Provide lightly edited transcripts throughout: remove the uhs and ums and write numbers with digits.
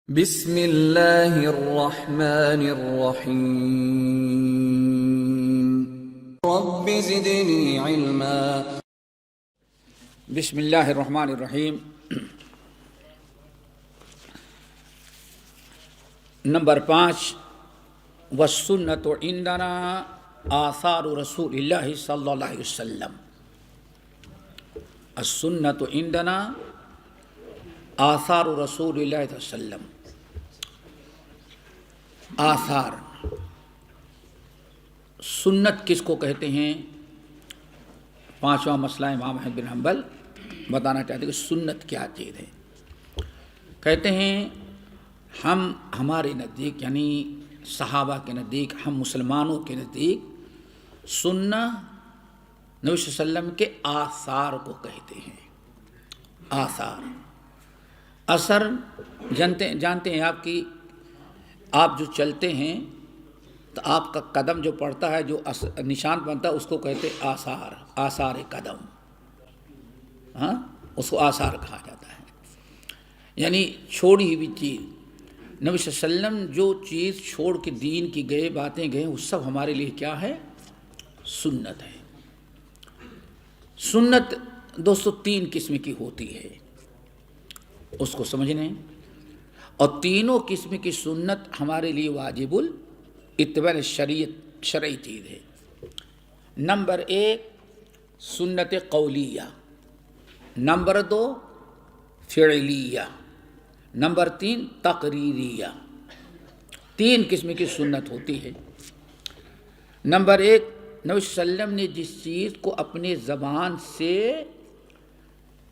بسم اللہ الرحمن الرحیم رب زدنی علما۔ بسم اللہ الرحمن الرحیم۔ نمبر 5، والسنۃ عندنا آثار رسول اللہ صلی اللہ علیہ وسلم۔ السنۃ عندنا آثار رسول اللہ صلی اللہ علیہ وسلم۔ آثار، سنت کس کو کہتے ہیں؟ پانچواں مسئلہ امام احمد بن حنبل بتانا چاہتے ہیں کہ سنت کیا چیز ہے۔ کہتے ہیں ہمارے نزدیک، یعنی صحابہ کے نزدیک، ہم مسلمانوں کے نزدیک سنت نبی صلی اللہ علیہ وسلم کے آثار کو کہتے ہیں۔ آثار، اثر جانتے ہیں آپ جو چلتے ہیں تو آپ کا قدم جو پڑتا ہے، جو نشان بنتا ہے، اس کو کہتے ہیں آثار، آثار قدم۔ اس کو آثار کہا جاتا ہے، یعنی چھوڑی ہوئی چیز۔ نبی صلی اللہ علیہ وسلم جو چیز چھوڑ کے دین کی گئے، باتیں گئے، وہ سب ہمارے لیے کیا ہے؟ سنت ہے۔ سنت دوستو 3 قسم کی ہوتی ہے، اس کو سمجھنے، اور تینوں قسم کی سنت ہمارے لیے واجب الاتباع شرعی چیز ہے۔ نمبر 1 سنت قولیہ، نمبر 2 فعلیہ، نمبر 3 تقریریہ۔ 3 قسم کی سنت ہوتی ہے۔ نمبر 1، نبی صلی اللہ علیہ وسلم نے جس چیز کو اپنے زبان سے،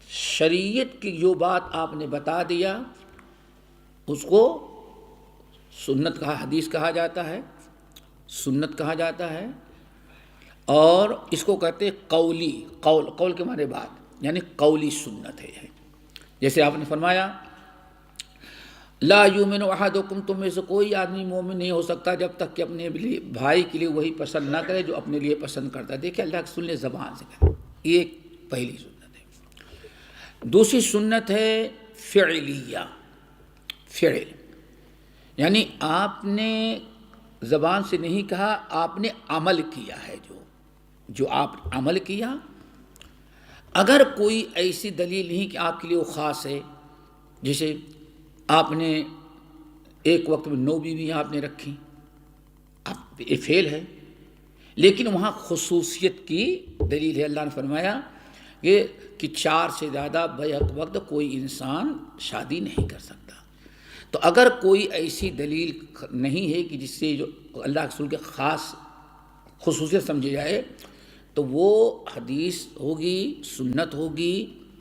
شریعت کی جو بات آپ نے بتا دیا، اس کو سنت کہا، حدیث کہا جاتا ہے، سنت کہا جاتا ہے۔ اور اس کو کہتے ہیں قولی، قول کے معنی بات، یعنی قولی سنت ہے۔ جیسے آپ نے فرمایا لا یؤمن احدکم، تم میں سے کوئی آدمی مومن نہیں ہو سکتا جب تک کہ اپنے بھائی کے لیے وہی پسند نہ کرے جو اپنے لیے پسند کرتا ہے۔ دیکھیں اللہ کی سن لے، زبان سے کرے، یہ پہلی سنت ہے۔ دوسری سنت ہے فعلیہ، فعل، یعنی آپ نے زبان سے نہیں کہا، آپ نے عمل کیا ہے، جو آپ عمل کیا۔ اگر کوئی ایسی دلیل نہیں کہ آپ کے لیے وہ خاص ہے، جیسے آپ نے ایک وقت میں 9 بیویاں آپ نے رکھی، یہ فعل ہے، لیکن وہاں خصوصیت کی دلیل ہے۔ اللہ نے فرمایا کہ 4 سے زیادہ بیک وقت کوئی انسان شادی نہیں کر سکتا۔ تو اگر کوئی ایسی دلیل نہیں ہے کہ جس سے جو اللہ کے رسول کے خاص خصوصیت سمجھی جائے، تو وہ حدیث ہوگی، سنت ہوگی،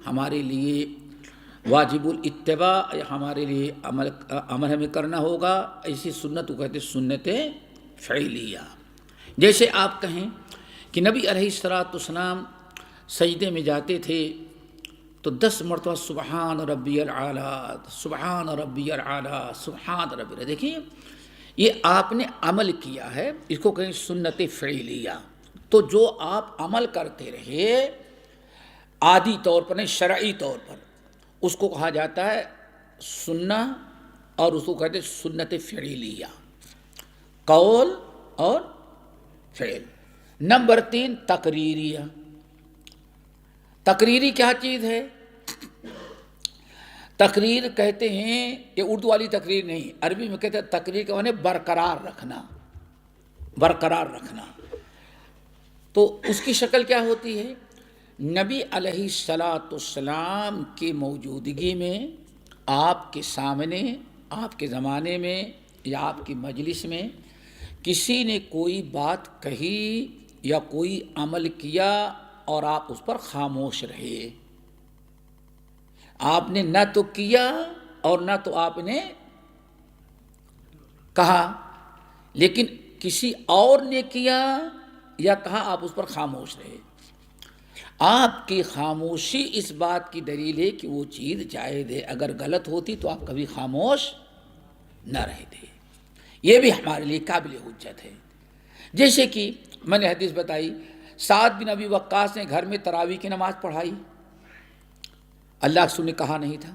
ہمارے لیے واجب الاتباع، ہمارے لیے عمل ہمیں کرنا ہوگا۔ ایسی سنت کو کہتے ہیں سنت فعلیہ۔ جیسے آپ کہیں کہ نبی علیہ السلام سجدے میں جاتے تھے تو 10 مرتبہ سبحان ربی الاعلیٰ، سبحان ربی الاعلیٰ، سبحان ربی الاعلیٰ۔ دیکھیں یہ آپ نے عمل کیا ہے، اس کو کہیں سنت فعلیہ۔ تو جو آپ عمل کرتے رہے عادی طور پر، نہیں شرعی طور پر، اس کو کہا جاتا ہے سنت، اور اس کو کہتے ہیں سنت فعلیہ، قول اور فعل۔ نمبر 3 تقریریہ۔ تقریری کیا چیز ہے؟ تقریر کہتے ہیں، یہ اردو والی تقریر نہیں، عربی میں کہتے ہیں تقریر کا معنی برقرار رکھنا، برقرار رکھنا۔ تو اس کی شکل کیا ہوتی ہے؟ نبی علیہ السلام کی موجودگی میں، آپ کے سامنے، آپ کے زمانے میں یا آپ کی مجلس میں کسی نے کوئی بات کہی یا کوئی عمل کیا اور آپ اس پر خاموش رہے، آپ نے نہ تو کیا اور نہ تو آپ نے کہا، لیکن کسی اور نے کیا یا کہا، آپ اس پر خاموش رہے۔ آپ کی خاموشی اس بات کی دلیل ہے کہ وہ چیز جائز ہے، اگر غلط ہوتی تو آپ کبھی خاموش نہ رہتے۔ یہ بھی ہمارے لیے قابل حجت ہے۔ جیسے کہ میں نے حدیث بتائی، سعد بن ابی وقاص نے گھر میں تراویح کی نماز پڑھائی، اللہ کے رسول نے کہا نہیں تھا،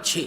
6,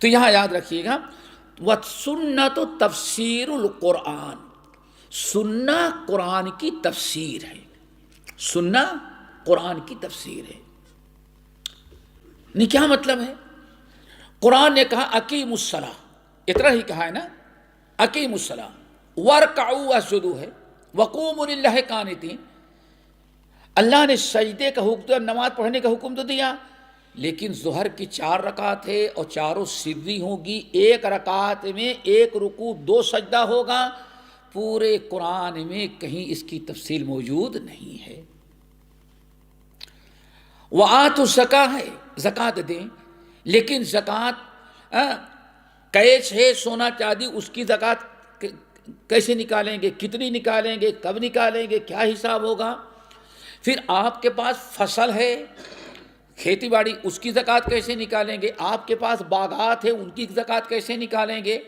تو یہاں یاد رکھیے گا وَالسُنَّةُ تفسیر القرآن، سننا قرآن کی تفسیر ہے، سننا قرآن کی تفسیر ہے۔ نہیں کیا مطلب ہے؟ قرآن نے کہا اقیموا الصلاۃ، اتنا ہی کہا ہے نا، اقیموا الصلاۃ وارکعوا واسجدوا ہے، وقوموا للہ قانتین۔ اللہ نے سجدے کا حکم دیا، نماز پڑھنے کا حکم تو دیا، لیکن ظہر کی 4 رکعت ہے اور چاروں سری ہوگی، ایک رکعت میں 1 رکوع 2 سجدہ ہوگا، پورے قرآن میں کہیں اس کی تفصیل موجود نہیں ہے۔ وآتوا الزکاۃ ہے، زکوٰۃ دیں، لیکن زکوٰۃ کیش ہے، سونا چاندی، اس کی زکوٰۃ کیسے نکالیں گے، کتنی نکالیں گے، کب نکالیں گے، کیا حساب ہوگا؟ پھر آپ کے پاس فصل ہے، کھیتی باڑی، اس کی زکوٰۃ کیسے نکالیں گے؟ آپ کے پاس باغات ہیں، ان کی زکوٰۃ کیسے نکالیں گے؟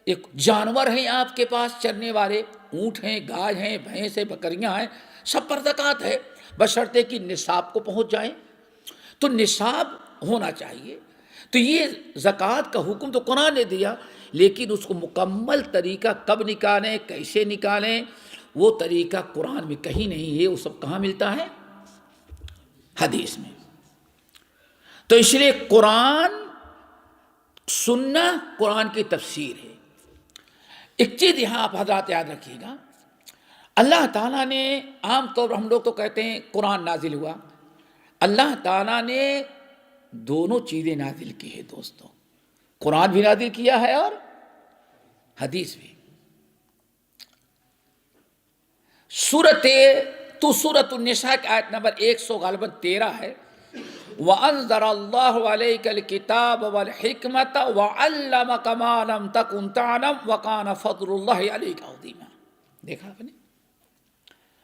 ایک جانور ہیں آپ کے پاس چرنے والے، اونٹ ہیں، گائے ہیں، بھینس ہیں، بکریاں ہیں، سب پر زکوٰۃ ہے، بشرطے کہ نصاب کو پہنچ جائیں۔ تو نصاب ہونا چاہیے۔ تو یہ زکوٰۃ کا حکم تو قرآن نے دیا، لیکن اس کو مکمل طریقہ کب نکالیں، کیسے نکالیں، وہ طریقہ قرآن میں کہیں نہیں ہے۔ وہ سب کہاں ملتا ہے؟ حدیث میں۔ تو اس لیے قرآن سننا قرآن کی تفسیر ہے۔ ایک چیز یہاں آپ حضرات یاد رکھیے گا، اللہ تعالیٰ نے عام طور پر ہم لوگ تو کہتے ہیں قرآن نازل ہوا، اللہ تعالیٰ نے دونوں چیزیں نازل کی ہے دوستوں، قرآن بھی نازل کیا ہے اور حدیث بھی۔ سورۃ النساء کی آیت نمبر 113 ہے، وَأَنزَلَ اللَّهُ عَلَيْكَ الْكِتَابَ وَالْحِكْمَةَ وَعَلَّمَكَ مَا لَمْ تَكُنْ تَعْلَمْ وَكَانَ فَضْلُ اللَّهِ عَلَيْكَ عَظِيمًا۔ دیکھا آپ نے،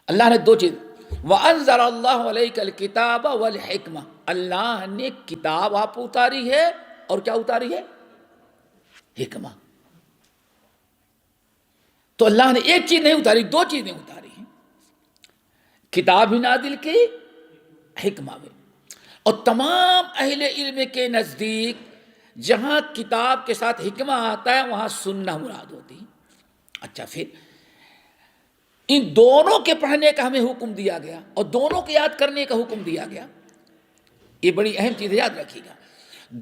اللہ نے 2 چیز، وَأَنزَلَ اللَّهُ عَلَيْكَ الْكِتَابَ وَالْحِكْمَةَ، اللہ نے کتاب آپ اتاری ہے، اور کیا اتاری ہے؟ حکمہ۔ تو اللہ نے ایک چیز نہیں اتاری، 2 چیزیں اتاری ہیں، کتاب بھی نازل کی، حکمہ بھی۔ اور تمام اہل علم کے نزدیک جہاں کتاب کے ساتھ حکمہ آتا ہے وہاں سننا مراد ہوتی ہے۔ اچھا، پھر ان دونوں کے پڑھنے کا ہمیں حکم دیا گیا اور دونوں کے یاد کرنے کا حکم دیا گیا۔ یہ بڑی اہم چیز یاد رکھیے گا،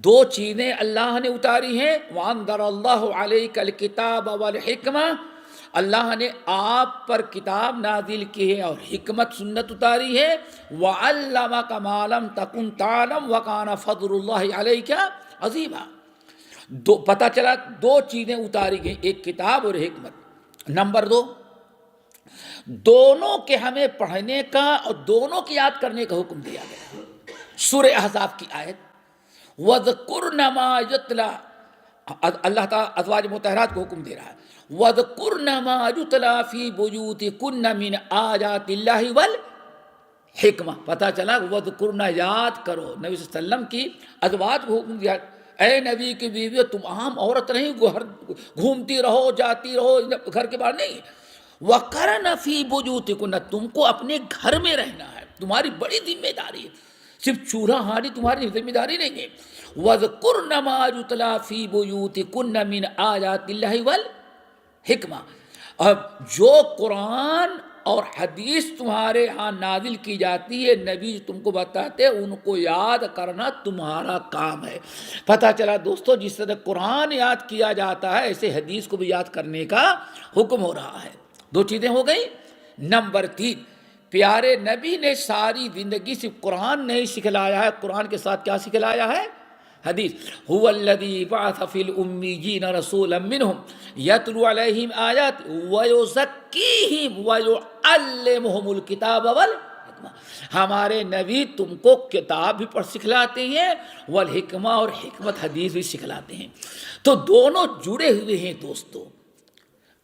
2 چیزیں اللہ نے اتاری ہیں، وَأَنزَلَ اللَّهُ عَلَيْكَ الْكِتَابَ وَالْحِكْمَةَ، اللہ نے آپ پر کتاب نازل کی ہے اور حکمت سنت اتاری ہے، وَعَلَّمَكَ مَا لَمْ تَكُنْ تَعْلَمْ وَكَانَ فَضْلُ اللَّهِ عَلَيْكَ عَظِيمًا۔ پتہ چلا 2 چیزیں اتاری گئیں، ایک کتاب اور حکمت۔ نمبر 2، دونوں کے ہمیں پڑھنے کا اور دونوں کی یاد کرنے کا حکم دیا گیا۔ سورہ احزاب کی آیت، وَذْكُرْنَ مَا يُتْلَى، اللہ تعالیٰ ازواج مطہرات کو حکم دے رہا ہے، وَذْكُرْنَ مَا يُتْلَى فِي بُيُوتِكُنَّ مِنْ آيَاتِ اللَّهِ وَالْحِكْمَةِ۔ پتہ چلا وَذْكُرْنَ، یاد کرو، نبی صلی اللہ علیہ وسلم کی ازواج کو حکم دیا، اے نبی کی بیویوں، تم عام عورت نہیں گھومتی رہو، جاتی رہو، گھر کے باہر نہیں، وَقَرْنَ فِي بُيُوتِكُنَّ، تم کو اپنے گھر میں رہنا ہے، تمہاری بڑی ذمہ داری ہے، صرف چولہا ہانڈی تمہاری ذمہ داری نہیں ہے۔ وَذْكُرْنَ مَا يُتْلَى فِي بُيُوتِكُنَّ مِنْ آيَاتِ اللَّهِ وَالْحِكْمَةِ، اب جو قرآن اور حدیث تمہارے ہاں نازل کی جاتی ہے، نبی تم کو بتاتے ہیں، ان کو یاد کرنا تمہارا کام ہے۔ پتہ چلا دوستو، جس طرح قرآن یاد کیا جاتا ہے ایسے حدیث کو بھی یاد کرنے کا حکم ہو رہا ہے۔ 2 چیزیں ہو گئی۔ نمبر 3، پیارے نبی نے ساری زندگی صرف قرآن نہیں سکھلایا ہے، قرآن کے ساتھ کیا سکھلایا ہے؟ حدیث۔ هو الذی بعث فی الامیین رسولا منہم یتلو علیہم آیات ویزکیہم ویعلمہم الکتاب والحکمہ، ہمارے نبی تم کو کتاب بھی پڑھ سکھلاتے ہیں، والحکمہ، اور حکمت حدیث بھی سکھلاتے ہیں۔ تو دونوں جڑے ہوئے ہیں دوستو،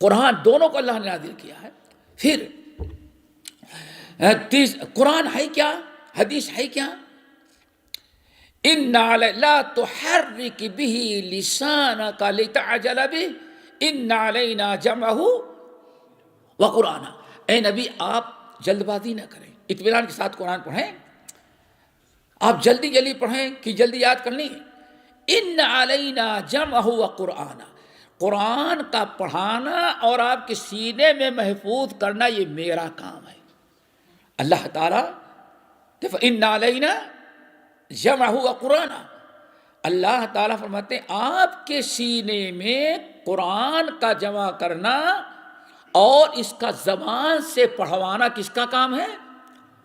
قرآن دونوں کو اللہ نے نازل کیا ہے۔ پھر قرآن ہے کیا، حدیث ہے کیا؟ اِنَّا لَا تُحَرِّكِ بِهِ لِسَانَكَ لِتَعْجَلَ بِهِ اِنَّ عَلَيْنَا جَمْعَهُ وَقُرْآنَهُ، اے نبی آپ جلد بازی نہ کریں، اطمینان کے ساتھ قرآن پڑھیں، آپ جلدی پڑھیں کہ جلدی یاد کرنی ہے، ان علینا جمعہ و قرآن، قرآن کا پڑھانا اور آپ کے سینے میں محفوظ کرنا یہ میرا کام ہے۔ اللہ تعالیٰ دیکھو ان علینا جمعہ و قرآن، اللہ تعالیٰ فرماتے ہیں آپ کے سینے میں قرآن کا جمع کرنا اور اس کا زبان سے پڑھوانا کس کا کام ہے؟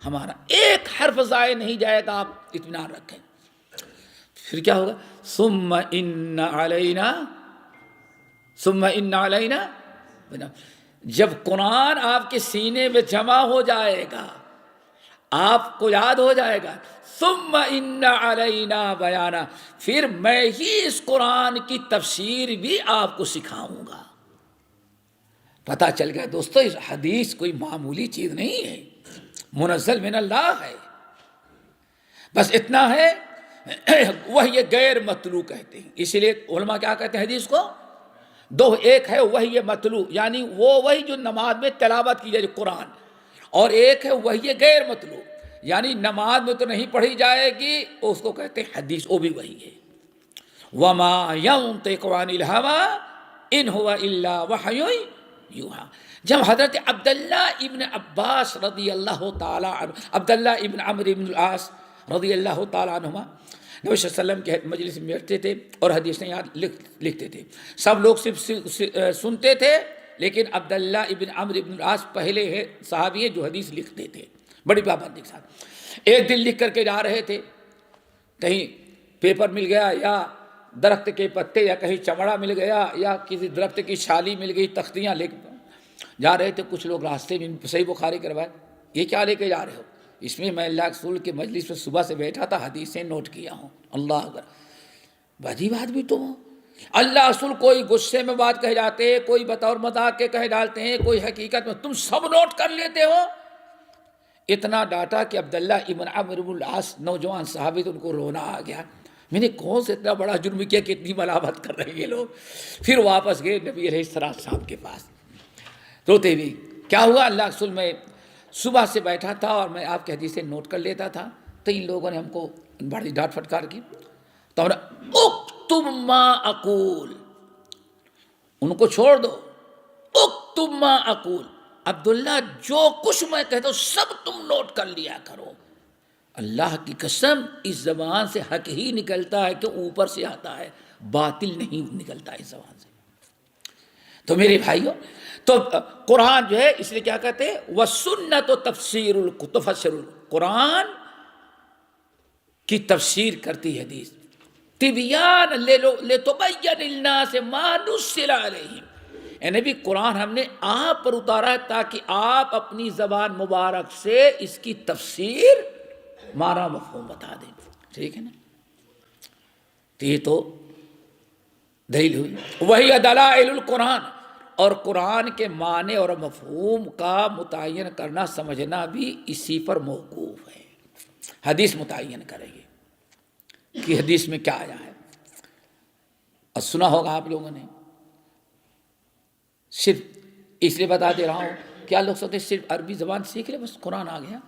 ہمارا۔ ایک حرف ضائع نہیں جائے گا، آپ اطمینان رکھیں۔ پھر کیا ہوگا؟ ثم ان علینا جب قرآن آپ کے سینے میں جمع ہو جائے گا، آپ کو یاد ہو جائے گا، ثم ان علینا بیانا، پھر میں ہی اس قرآن کی تفسیر بھی آپ کو سکھاؤں گا۔ پتہ چل گیا دوستو، اس حدیث کوئی معمولی چیز نہیں ہے، منزل من اللہ ہے۔ بس اتنا ہے، وحی غیر مطلوع کہتے ہیں، اسی لیے علماء کیا کہتے ہیں حدیث کو؟ دو، ایک ہے وحی مطلوع یعنی وہ وحی جو نماز میں تلاوت کی جائے قرآن، اور ایک ہے وحی غیر مطلوع یعنی نماز میں تو نہیں پڑھی جائے گی، اس کو کہتے ہیں حدیث، وہ بھی وحی ہے۔ وما ينطق عن الهوى ان هو الا وحی یوحی۔ جب حضرت عبداللہ ابن عباس رضی اللہ تعالی عنہ، عبداللہ ابن عمرو ابن العاص رضی اللہ تعالی عنہما نبی صلی اللہ علیہ وسلم کے مجلس میں بیٹھتے تھے اور حدیثیں یاد لکھتے تھے، سب لوگ صرف سنتے تھے، لیکن عبداللہ ابن عمرو ابن العاص پہلے صحابی ہیں جو حدیث لکھتے تھے بڑی پابندی کے ساتھ۔ ایک دن لکھ کر کے جا رہے تھے، کہیں پیپر مل گیا یا درخت کے پتے یا کہیں چمڑا مل گیا یا کسی درخت کی چھالی مل گئی، تختیاں لے جا رہے تھے۔ کچھ لوگ راستے میں صحیح بخاری کروائے، یہ کیا لے کے جا رہے ہو؟ اس میں اللہ رسول کے مجلس میں صبح سے بیٹھا تھا، حدیثیں نوٹ کیا ہوں۔ اللہ اکبر، عجیب آدمی تو اللہ رسول کوئی غصے میں بات کہہ جاتے ہیں، کوئی بطور مذاق کے کہہ ڈالتے ہیں، کوئی حقیقت میں، تم سب نوٹ کر لیتے ہو۔ اتنا ڈاٹا کہ عبداللہ ابن عمرو بن العاص نوجوان صحابی تھے، ان کو رونا آ گیا، میں نے کون سے اتنا بڑا جرم کیا کہ اتنی ملامت کر رہے ہیں یہ لوگ۔ پھر واپس گئے نبی علیہ السلام کے پاس روتے ہوئے، کیا ہوا؟ اللہ رسول میں صبح سے بیٹھا تھا اور میں آپ کی حدیثیں نوٹ کر لیتا تھا، تو ان لوگوں نے ہم کو بڑی ڈانٹ پھٹکار کی، تو ہم نے اکتب ما اقول، ان کو چھوڑ دو، اکتب ما اقول، عبداللہ جو کچھ میں کہتا ہوں سب تم نوٹ کر لیا کرو۔ اللہ کی قسم اس زبان سے حق ہی نکلتا ہے کہ اوپر سے آتا ہے، باطل نہیں نکلتا اس زبان سے۔ تو میرے بھائیوں، تو قرآن جو ہے اس لیے کیا کہتے ہیں؟ وَسُنَّةُ تفسر القرآن کی تفسیر کرتی حدیث، تبیان لِتُبَيِّنَ لِلنَّاسِ مَا نُزِّلَ عَلَيْهِمْ، یعنی بھی قرآن ہم نے آپ پر اتارا ہے تاکہ آپ اپنی زبان مبارک سے اس کی تفسیر مانا مفہوم بتا دیں، ٹھیک ہے نا؟ تو یہ تو دلیل ہوئی۔ وہی دلائل القرآن، اور قرآن کے معنی اور مفہوم کا متعین کرنا سمجھنا بھی اسی پر موقوف ہے۔ حدیث متعین کرے گی کہ حدیث میں کیا آیا ہے، اور سنا ہوگا آپ لوگوں نے، صرف اس لیے بتا دے رہا ہوں، کیا لوگ سوچتے صرف عربی زبان سیکھ لے بس قرآن آ گیا؟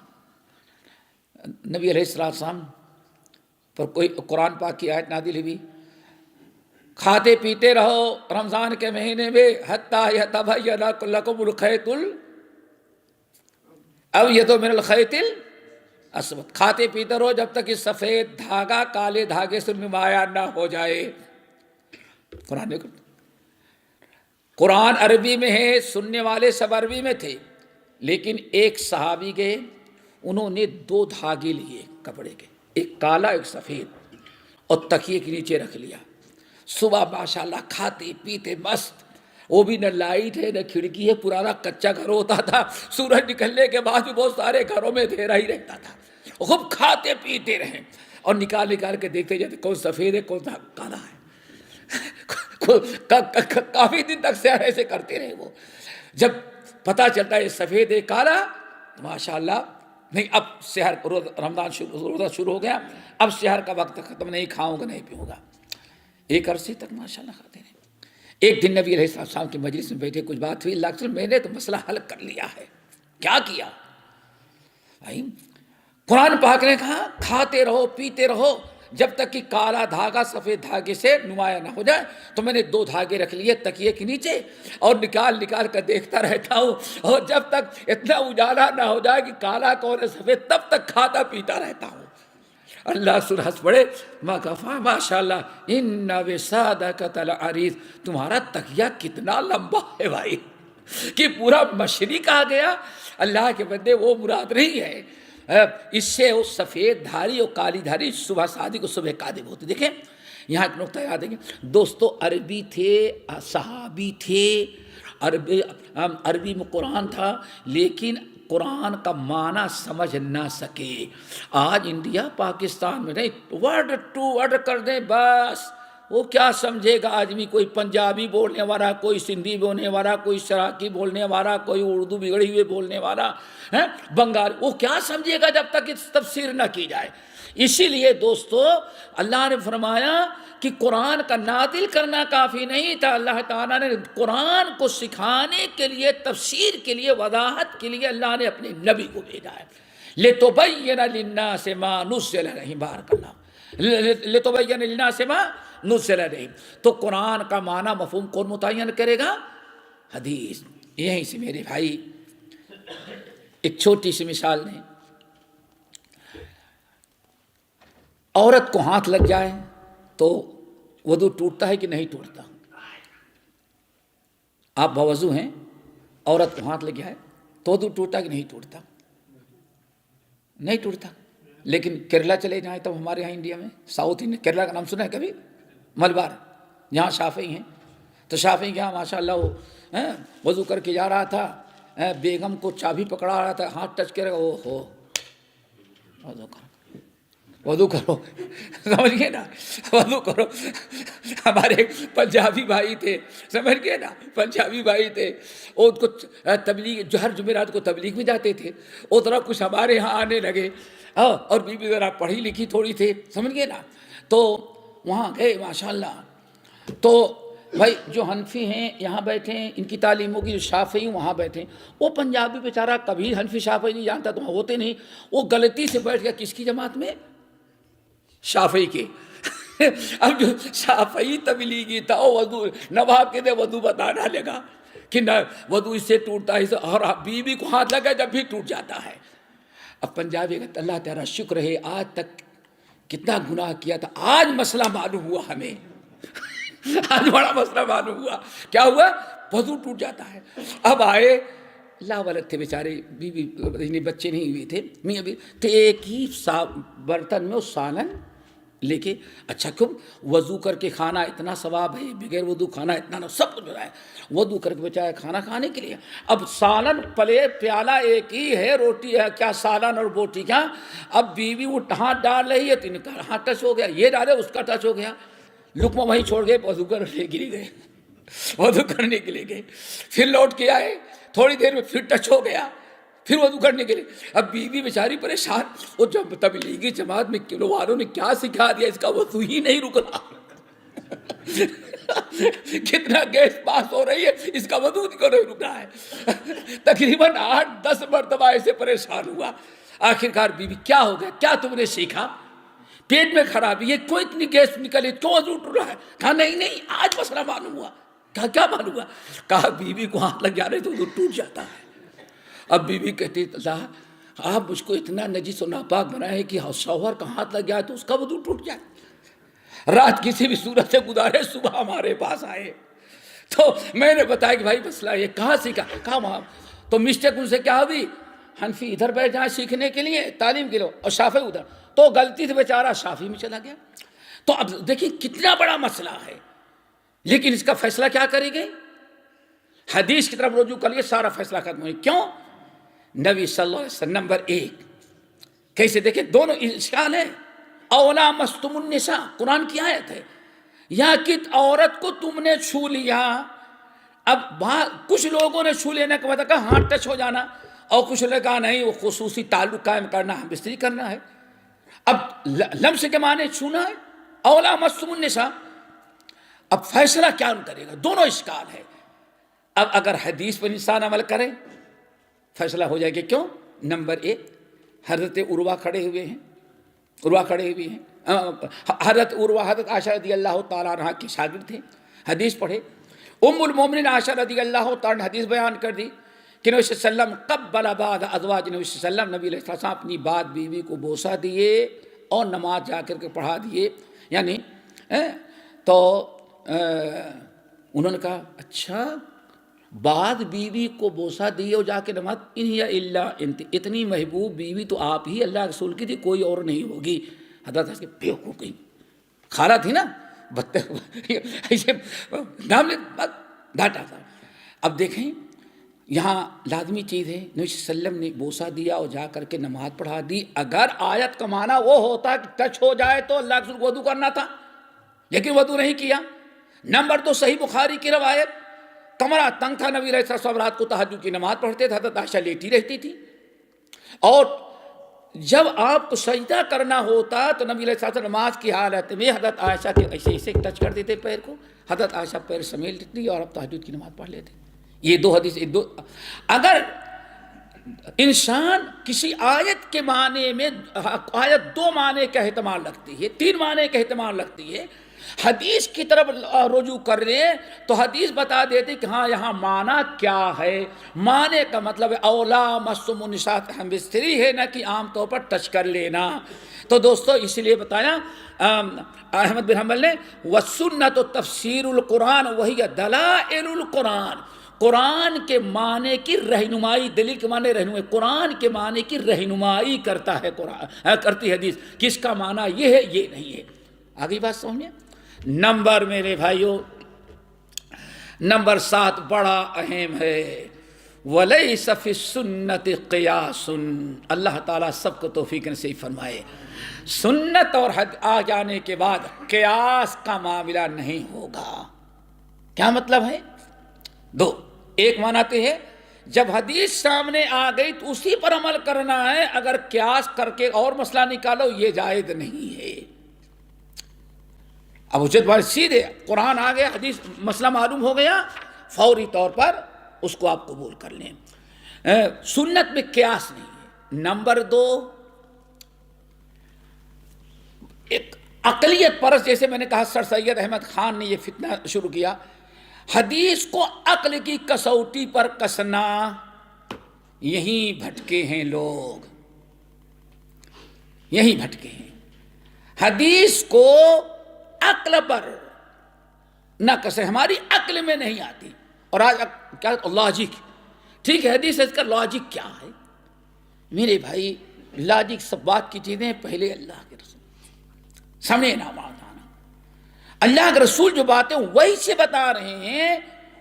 نبی علیہ السلام پر کوئی قرآن پاک کی آیت نازل ہوئی، کھاتے پیتے رہو رمضان کے مہینے میں حتیٰ یتبین لکم الخیط الابیض من الخیط الاسود، کھاتے پیتے رہو جب تک یہ سفید دھاگا کالے دھاگے سے نمایاں نہ ہو جائے۔ قرآن عربی میں ہے، سننے والے سب عربی میں تھے، لیکن ایک صحابی گئے، انہوں نے 2 دھاگے لیے کپڑے کے، ایک کالا ایک سفید، اور تکیے کے نیچے رکھ لیا۔ صبح ماشاءاللہ کھاتے پیتے مست، وہ بھی نہ لائٹ ہے نہ کھڑکی ہے، پرانا کچا گھر ہوتا تھا، سورج نکلنے کے بعد بھی بہت سارے گھروں میں اندھیرا ہی رہتا تھا، خوب کھاتے پیتے رہے اور نکال کے دیکھتے جاتے کون سفید ہے کون سا کالا ہے۔ کافی دن تک سیر ایسے کرتے رہے وہ، جب پتہ چلتا ہے سفید ہے کالا تو ماشاءاللہ نہیں، اب سحر رمضان روزہ شروع ہو گیا، اب سحر کا وقت ختم، نہیں کھاؤں گا نہیں پیوں گا، ایک عرصے تک ماشاءاللہ کھاتے رہے۔ ایک دن نبی علیہ السلام کی مجلس میں بیٹھے، کچھ بات ہوئی، اللہ کے رسول میں نے تو مسئلہ حل کر لیا ہے۔ کیا کیا بھائی؟ قرآن پاک نے کہا کھاتے رہو پیتے رہو جب تک کہ کالا دھاگا سفید دھاگے سے نمایاں نہ ہو جائے. تو میں نے 2 دھاگے رکھ لیے تکیے کے نیچے اور نکال کر دیکھتا رہتا ہوں, اور جب تک اتنا اجالا نہ ہو جائے کہ کالا کون ہے سفید, تب تک کھاتا پیتا رہتا ہوں. اللہ سورہ ہنس پڑے, ماشاء اللہ ان وسادک العریض, تمہارا تکیہ کتنا لمبا ہے بھائی کہ پورا مشرق آ گیا. اللہ کے بندے وہ مراد نہیں ہے, اس سے وہ سفید دھاری اور کالی دھاری صبح صادق و صبح کاذب ہوتے. دیکھیں یہاں ایک نقطہ یاد ہے دوستو, عربی تھے, صحابی تھے, عربی میں قرآن تھا, لیکن قرآن کا معنی سمجھ نہ سکے. آج انڈیا پاکستان میں نہیں, ورڈ ٹو ورڈ کر دیں بس, وہ کیا سمجھے گا آدمی, کوئی پنجابی بولنے والا, کوئی سندھی بولنے والا, کوئی سراکی بولنے والا, کوئی اردو بگڑی ہوئے بولنے والا, بنگالی, وہ کیا سمجھے گا جب تک اس تفسیر نہ کی جائے. اسی لیے دوستو اللہ نے فرمایا کہ قرآن کا نازل کرنا کافی نہیں تھا, اللہ تعالیٰ نے قرآن کو سکھانے کے لیے, تفسیر کے لیے, وضاحت کے لیے اللہ نے اپنے نبی کو بھیجا ہے. لِتُبَيِّنَ لِلنَّاسِ مَا نُزِّلَ إِلَيْهِمْ, بارک اللہ, لِتُبَيِّنَ لِلنَّاسِ مَا نُزِّلَ إِلَيْهِمْ. تو قرآن کا معنی مفہوم کون متعین کرے گا؟ حدیث. یہیں سے میرے بھائی ایک چھوٹی سی مثال دیں, عورت کو ہاتھ لگ جائے تو وضو ٹوٹتا ہے کہ نہیں ٹوٹتا؟ آپ باوضو ہیں, عورت کو ہاتھ لگ جائے تو وضو ٹوٹتا کہ نہیں ٹوٹتا؟ نہیں ٹوٹتا. لیکن کیرلا چلے جائیں تب ہمارے یہاں انڈیا میں, ساؤتھ انڈیا, کیرلا کا نام سنا ہے کبھی؟ ملبار, جہاں شافعی ہیں, تو شافعی کے یہاں ماشاء اللہ وہ وضو کر کے جا رہا تھا, بیگم کو چابی پکڑا رہا تھا, ہاتھ ٹچ کرے گا, او ہو وضو کرو, وضو کرو, سمجھ گئے نا, وضو کرو. ہمارے پنجابی بھائی تھے, سمجھ گئے نا, پنجابی بھائی تھے, وہ کو تبلیغ, جو ہر جمعرات کو تبلیغ میں جاتے تھے, وہ طرح کچھ ہمارے ہاں آنے لگے, اور بیوی ذرا پڑھی لکھی تھوڑی تھے, سمجھ گئے نا. تو وہاں گئے ماشاء اللہ, تو بھائی جو حنفی ہیں یہاں بیٹھے ہیں, ان کی تعلیم ہوگی, جو شافعی وہاں بیٹھے ہیں. وہ پنجابی بیچارہ کبھی حنفی شافعی نہیں جانتا, تو وہاں ہوتے نہیں, وہ غلطی سے بیٹھ گیا کس کی جماعت میں؟ شافعی کے. اب جو شافعی تبلیغی تھا وہ وضو نواب کے دے وضو بتانا لگا کہ نہ وضو اس سے ٹوٹتا ہے, اور بیوی کو ہاتھ لگا جب بھی ٹوٹ جاتا ہے. اب پنجابی کہتا اللہ تیرا شکر ہے, آج تک کتنا گناہ کیا تھا, آج مسئلہ معلوم ہوا ہمیں, آج بڑا مسئلہ معلوم ہوا. کیا ہوا؟ وضو ٹوٹ جاتا ہے. اب آئے, اللہ والد تھے بیچارے, بیوی بچے نہیں ہوئے تھے, میاں بھی تو ایک ہی برتن میں وہ سالن لے کے, اچھا کیوں وضو کر کے کھانا اتنا ثواب ہے, بغیر وضو کھانا اتنا نہ, سب کچھ ہے. وضو کر کے بچایا کھانا کھانے کے لیے. اب سالن پلیٹ پیالہ ایک ہی ہے, روٹی ہے کیا, سالن اور بوٹی کیا. اب بیوی وہ ہاتھ ڈال رہی ہے, تو ان کا ہاتھ ٹچ ہو گیا, یہ ڈالے اس کا ٹچ ہو گیا, لقمہ وہیں چھوڑ گئے, وضو کرنے کے لیے گئے, وضو کرنے کے لیے گئے, پھر لوٹ کے آئے, تھوڑی دیر میں پھر ٹچ ہو گیا, پھر وضو کرنے کے لیے. اب بیوی بیچاری پریشان, وہ جب تبلیغی جماعت میں کلو والوں نے کیا سکھا دیا, اس کا وضو ہی نہیں رک رہا. کتنا گیس پاس ہو رہی ہے, اس کا وضو نہیں رک رہا ہے. تقریباً 8-10 مرتبہ ایسے پریشان ہوا. آخرکار بیوی کیا ہو گیا, کیا تم نے سیکھا, پیٹ میں خرابی ہے, کوئی اتنی گیس نکلی, کیوں وضو ٹوٹ رہا ہے؟ کہا نہیں آج مسئلہ معلوم ہوا. کہا کیا معلوم ہوا؟ کہا بیوی کو ہاتھ لگ جا رہے تو وضو ٹوٹ جاتا ہے. اب بیوی کہتی اللہ آپ مجھ کو اتنا نجس و ناپاک بنائے ہیں کہ شوہر کا ہاتھ لگ جائے تو اس کا وضو ٹوٹ جائے. رات کسی بھی صورت سے گزارے, صبح ہمارے پاس آئے, تو میں نے بتایا کہ بھائی مسئلہ یہ کہاں سیکھا. کہا وہاں. تو مسٹیک ان سے کیا ہوئی, حنفی ادھر بیٹھ جائیں سیکھنے کے لیے, تعلیم کے لیے, اور شافعی ادھر, تو غلطی سے بیچارہ شافعی میں چلا گیا. تو اب دیکھیں کتنا بڑا مسئلہ ہے, لیکن اس کا فیصلہ کیا کرے گے؟ حدیث کی طرف رجوع کر لیے, سارا فیصلہ ختم ہوئی. کیوں؟ نبی صلی اللہ علیہ وسلم. نمبر 1 کیسے دیکھیں, دونوں اشکال ہے. اولا مستم النساء, قرآن کی آیت ہے, یا کہ عورت کو تم نے چھو لیا. اب کچھ لوگوں نے چھو لینے کے بعد کہا ہاتھ ٹچ ہو جانا, اور کچھ نے کہا نہیں وہ خصوصی تعلق قائم کرنا ہے, بستری کرنا ہے. اب لمس کے معنی چھونا ہے, اولا مستم النساء. اب فیصلہ کیا کرے گا, دونوں اشکال ہے. اب اگر حدیث پر انسان عمل کرے فیصلہ ہو جائے گا. کیوں؟ نمبر 1 حضرت عروہ کھڑے ہوئے ہیں, حضرت عروہ حضرت عائشہ رضی اللہ تعالیٰ عنہ کے شاگرد تھے، حدیث پڑھے. ام المومنین عائشہ رضی اللہ تعالیٰ نے حدیث بیان کر دی کہ نبی صلی اللہ علیہ وسلم قبل بعض ازواج نبی صلی اللہ علیہ وسلم، نبی علیہ السلام اپنی بعض بیوی کو بوسہ دیے اور نماز جا کر کے پڑھا دیے. یعنی تو انہوں نے کہا اچھا بعد بیوی کو بوسہ دیے اور جا کے نماز، انہی اللہ اتنی محبوب بیوی تو آپ ہی اللہ رسول کی تھی، کوئی اور نہیں ہوگی. حضرت کے بیوقوف گئی خالہ تھی نا، ایسے نام لے ڈانٹا تھا. اب دیکھیں یہاں لازمی چیز ہے، نبی صلی اللہ علیہ وسلم نے بوسہ دیا اور جا کر کے نماز پڑھا دی. اگر آیت کا معنی وہ ہوتا کہ ٹچ ہو جائے تو اللہ کے رسول کو وضو کرنا تھا، لیکن وضو نہیں کیا. نمبر 2 صحیح بخاری کی روایت، کمرہ تنگ تھا، نبی علیہ السلام رات کو تہجد کی نماز پڑھتے تھے، حضرت عائشہ لیٹی رہتی تھی. اور جب آپ کو سجدہ کرنا ہوتا تو نبی علیہ السلام نماز کی حالت میں حضرت عائشہ کے ایسے ٹچ کر دیتے پیر کو، حضرت عائشہ پیر سمیٹ لیتی اور اب تہجد کی نماز پڑھ لیتے. یہ 2 حدیث اگر انسان کسی آیت کے معنی میں، آیت 2 معنی کا احتمال رکھتی ہے، 3 معنی کا احتمال رکھتی ہے، حدیث کی طرف رجوع کر رہے ہیں تو حدیث بتا دیتی کہ ہاں یہاں معنی کیا ہے. معنی کا مطلب اولا مسم النساء ہم بستری ہے، نہ کہ عام طور پر ٹچ کر لینا. تو دوستو اس لیے بتایا احمد بن حنبل نے وسنت و تفسیر القرآن وہی دلائل القرآن، قرآن کے معنی کی رہنمائی، دلیل کے معنی رہنمائی، قرآن کے معنی کی رہنمائی کرتا ہے قرآن، کرتی حدیث. کس کا معنی یہ ہے یہ نہیں ہے. آگے بات سمجھیں. نمبر میرے بھائیوں نمبر 7 بڑا اہم ہے، وَلَيْسَ فِي السُّنَّةِ قِيَاسٌ. اللہ تعالیٰ سب کو توفیق نصیب فرمائے. سنت اور حد آ جانے کے بعد قیاس کا معاملہ نہیں ہوگا. کیا مطلب ہے؟ 2 ایک معنی تو ہے جب حدیث سامنے آ گئی تو اسی پر عمل کرنا ہے، اگر قیاس کر کے اور مسئلہ نکالو یہ جائز نہیں ہے. اب اچھت بات سیدھے قرآن آ گیا، حدیث مسئلہ معلوم ہو گیا، فوری طور پر اس کو آپ قبول کر لیں. سنت میں قیاس نہیں ہے. نمبر 2 ایک عقلیت پرست، جیسے میں نے کہا سر سید احمد خان نے یہ فتنہ شروع کیا، حدیث کو عقل کی کسوٹی پر کسنا. یہیں بھٹکے ہیں لوگ، یہیں بھٹکے ہیں. حدیث کو عقل پر نہ کسے، ہماری عقل میں نہیں آتی. اور آج کیا لاجک، ٹھیک ہے حدیث اس کا لاجک کیا ہے میرے بھائی؟ لاجک سب بات کی چیزیں پہلے اللہ کے رسول سمجھنا ماننا. اللہ کے رسول جو باتیں وہی سے بتا رہے ہیں،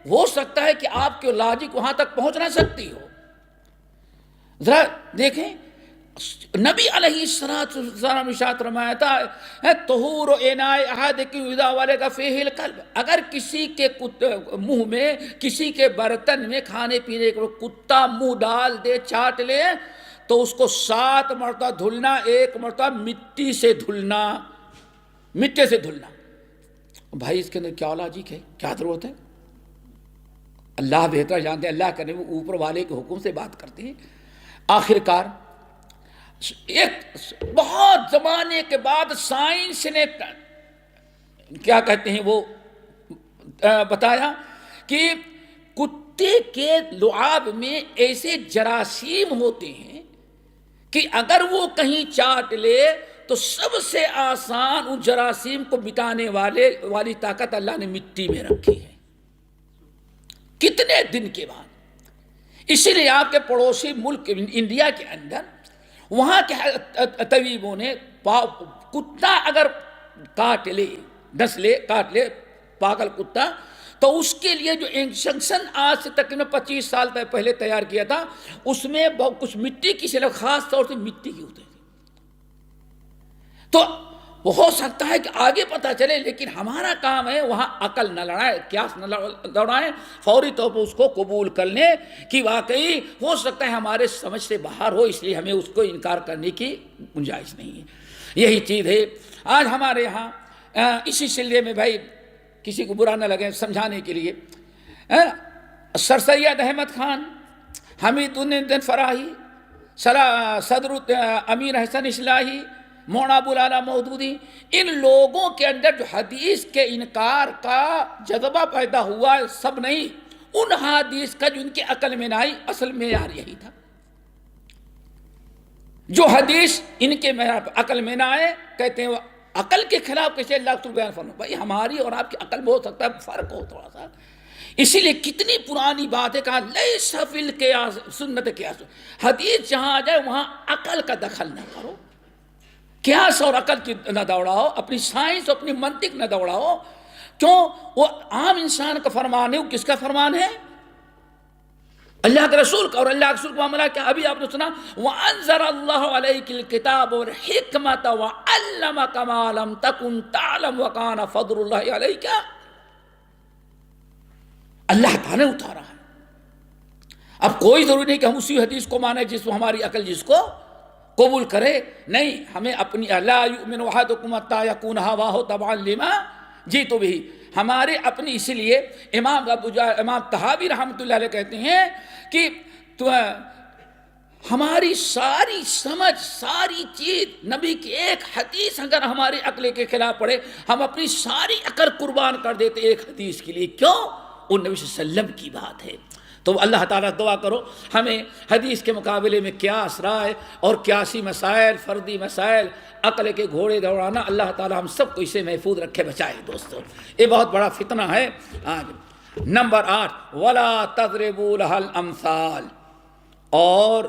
ہو سکتا ہے کہ آپ کے لاجک وہاں تک پہنچ نہ سکتی ہو. ذرا دیکھیں نبی علیہ السلام ارشاد فرمایا تھا طہور اناء احدکم اذا ولغ فیہ الکلب. اگر کسی کے منہ میں، کسی کے برتن میں کھانے پینے کے کتا منہ ڈال دے، چاٹ لے، تو اس کو 7 مرتبہ دھلنا، 1 مرتبہ مٹی سے دھلنا، مٹی سے دھلنا. بھائی اس کے اندر کیا لاجک ہے، کیا ضرورت ہے؟ اللہ بہتر جانتے ہیں، اللہ کرنے وہ اوپر والے کے حکم سے بات کرتے ہیں. آخر کار ایک بہت زمانے کے بعد سائنس نے کیا کہتے ہیں وہ بتایا کہ کتے کے لعاب میں ایسے جراثیم ہوتے ہیں کہ اگر وہ کہیں چاٹ لے تو سب سے آسان ان جراثیم کو مٹانے والی طاقت اللہ نے مٹی میں رکھی ہے. کتنے دن کے بعد. اسی لیے آپ کے پڑوسی ملک انڈیا کے اندر وہاں کے طبیبوں نے کتا اگر کاٹ لے، ڈس لے، کاٹ لے پاگل کتا، تو اس کے لیے جو انجیکشن آج سے تقریباً 25 سال پہلے تیار کیا تھا، اس میں بہت کچھ مٹی کی شکل، خاص طور سے مٹی کی ہوتی تھی. تو وہ ہو سکتا ہے کہ آگے پتہ چلے، لیکن ہمارا کام ہے وہاں عقل نہ لڑائے، قیاس نہ لڑائیں، فوری طور پر اس کو قبول کر لیں کہ واقعی ہو سکتا ہے ہمارے سمجھ سے باہر ہو، اس لیے ہمیں اس کو انکار کرنے کی گنجائش نہیں ہے. یہی چیز ہے آج ہمارے یہاں. اسی سلسلے میں بھائی کسی کو برا نہ لگے سمجھانے کے لیے، سر سید احمد خان، حمید الدین فراہی، صدر امیر حسن اصلاحی، مولانا ابوالعلا مودودی، ان لوگوں کے اندر جو حدیث کے انکار کا جذبہ پیدا ہوا سب نہیں، ان حدیث کا جو ان کی عقل میں نہ آئی، اصل معیار یہی تھا۔ جو حدیث ان کے عقل میں نہ آئے، کہتے ہیں وہ عقل کے خلاف کیسے اللہ رسول بیان فرمائے؟ بھائی ہماری اور آپ کی عقل میں ہو سکتا ہے فرق ہو تھوڑا سا، اسی لیے کتنی پرانی بات ہے، کہا لیس فی القیاس سنت قیاس، حدیث جہاں آ جائے وہاں عقل کا دخل نہ کرو، قیاس اور عقل کی نہ دوڑاؤ، اپنی سائنس اور اپنی منطق نہ دوڑاؤ، کیوں؟ وہ عام انسان کا فرمان ہے، وہ کس کا فرمان ہے؟ اللہ کے رسول کا، اور اللہ کے رسول کا معاملہ کیا ابھی آپ نے سنا، وَأَنزَلَ اللَّهُ عَلَيْكِ الْكِتَابَ وَالْحِكْمَةَ وَعَلَّمَكَ مَا لَمْ تَكُنْ تَعْلَمُ وَكَانَ فَضْلُ اللَّهِ عَلَيْكَ۔ اللہ تعالیٰ نے اتارا ہے۔ اب کوئی ضروری نہیں کہ ہم اسی حدیث کو مانیں جس کو ہماری عقل جس کو قبول کرے، نہیں، ہمیں اپنی لا یؤمن احدکم حتی یکون ہواہ تبعا لما جئت بہ، ہمارے اپنی، اسی لیے امام طحاوی رحمۃ اللہ علیہ کہتے ہیں کہ ہماری ساری سمجھ، ساری چیز، نبی کی ایک حدیث اگر ہماری عقل کے خلاف پڑے، ہم اپنی ساری عقل قربان کر دیتے ایک حدیث کے لیے، کیوں؟ وہ نبی صلی اللہ علیہ وسلم کی بات ہے۔ تو اللہ تعالیٰ دعا کرو ہمیں حدیث کے مقابلے میں قیاس رائے اور قیاسی مسائل، فردی مسائل، عقل کے گھوڑے دوڑانا، اللہ تعالیٰ ہم سب کو اسے محفوظ رکھے، بچائے۔ دوستو یہ بہت بڑا فتنہ ہے آج۔ نمبر 8، وَلَا تَضْرِبُوا لَهَا الْأَمْثَالَ، اور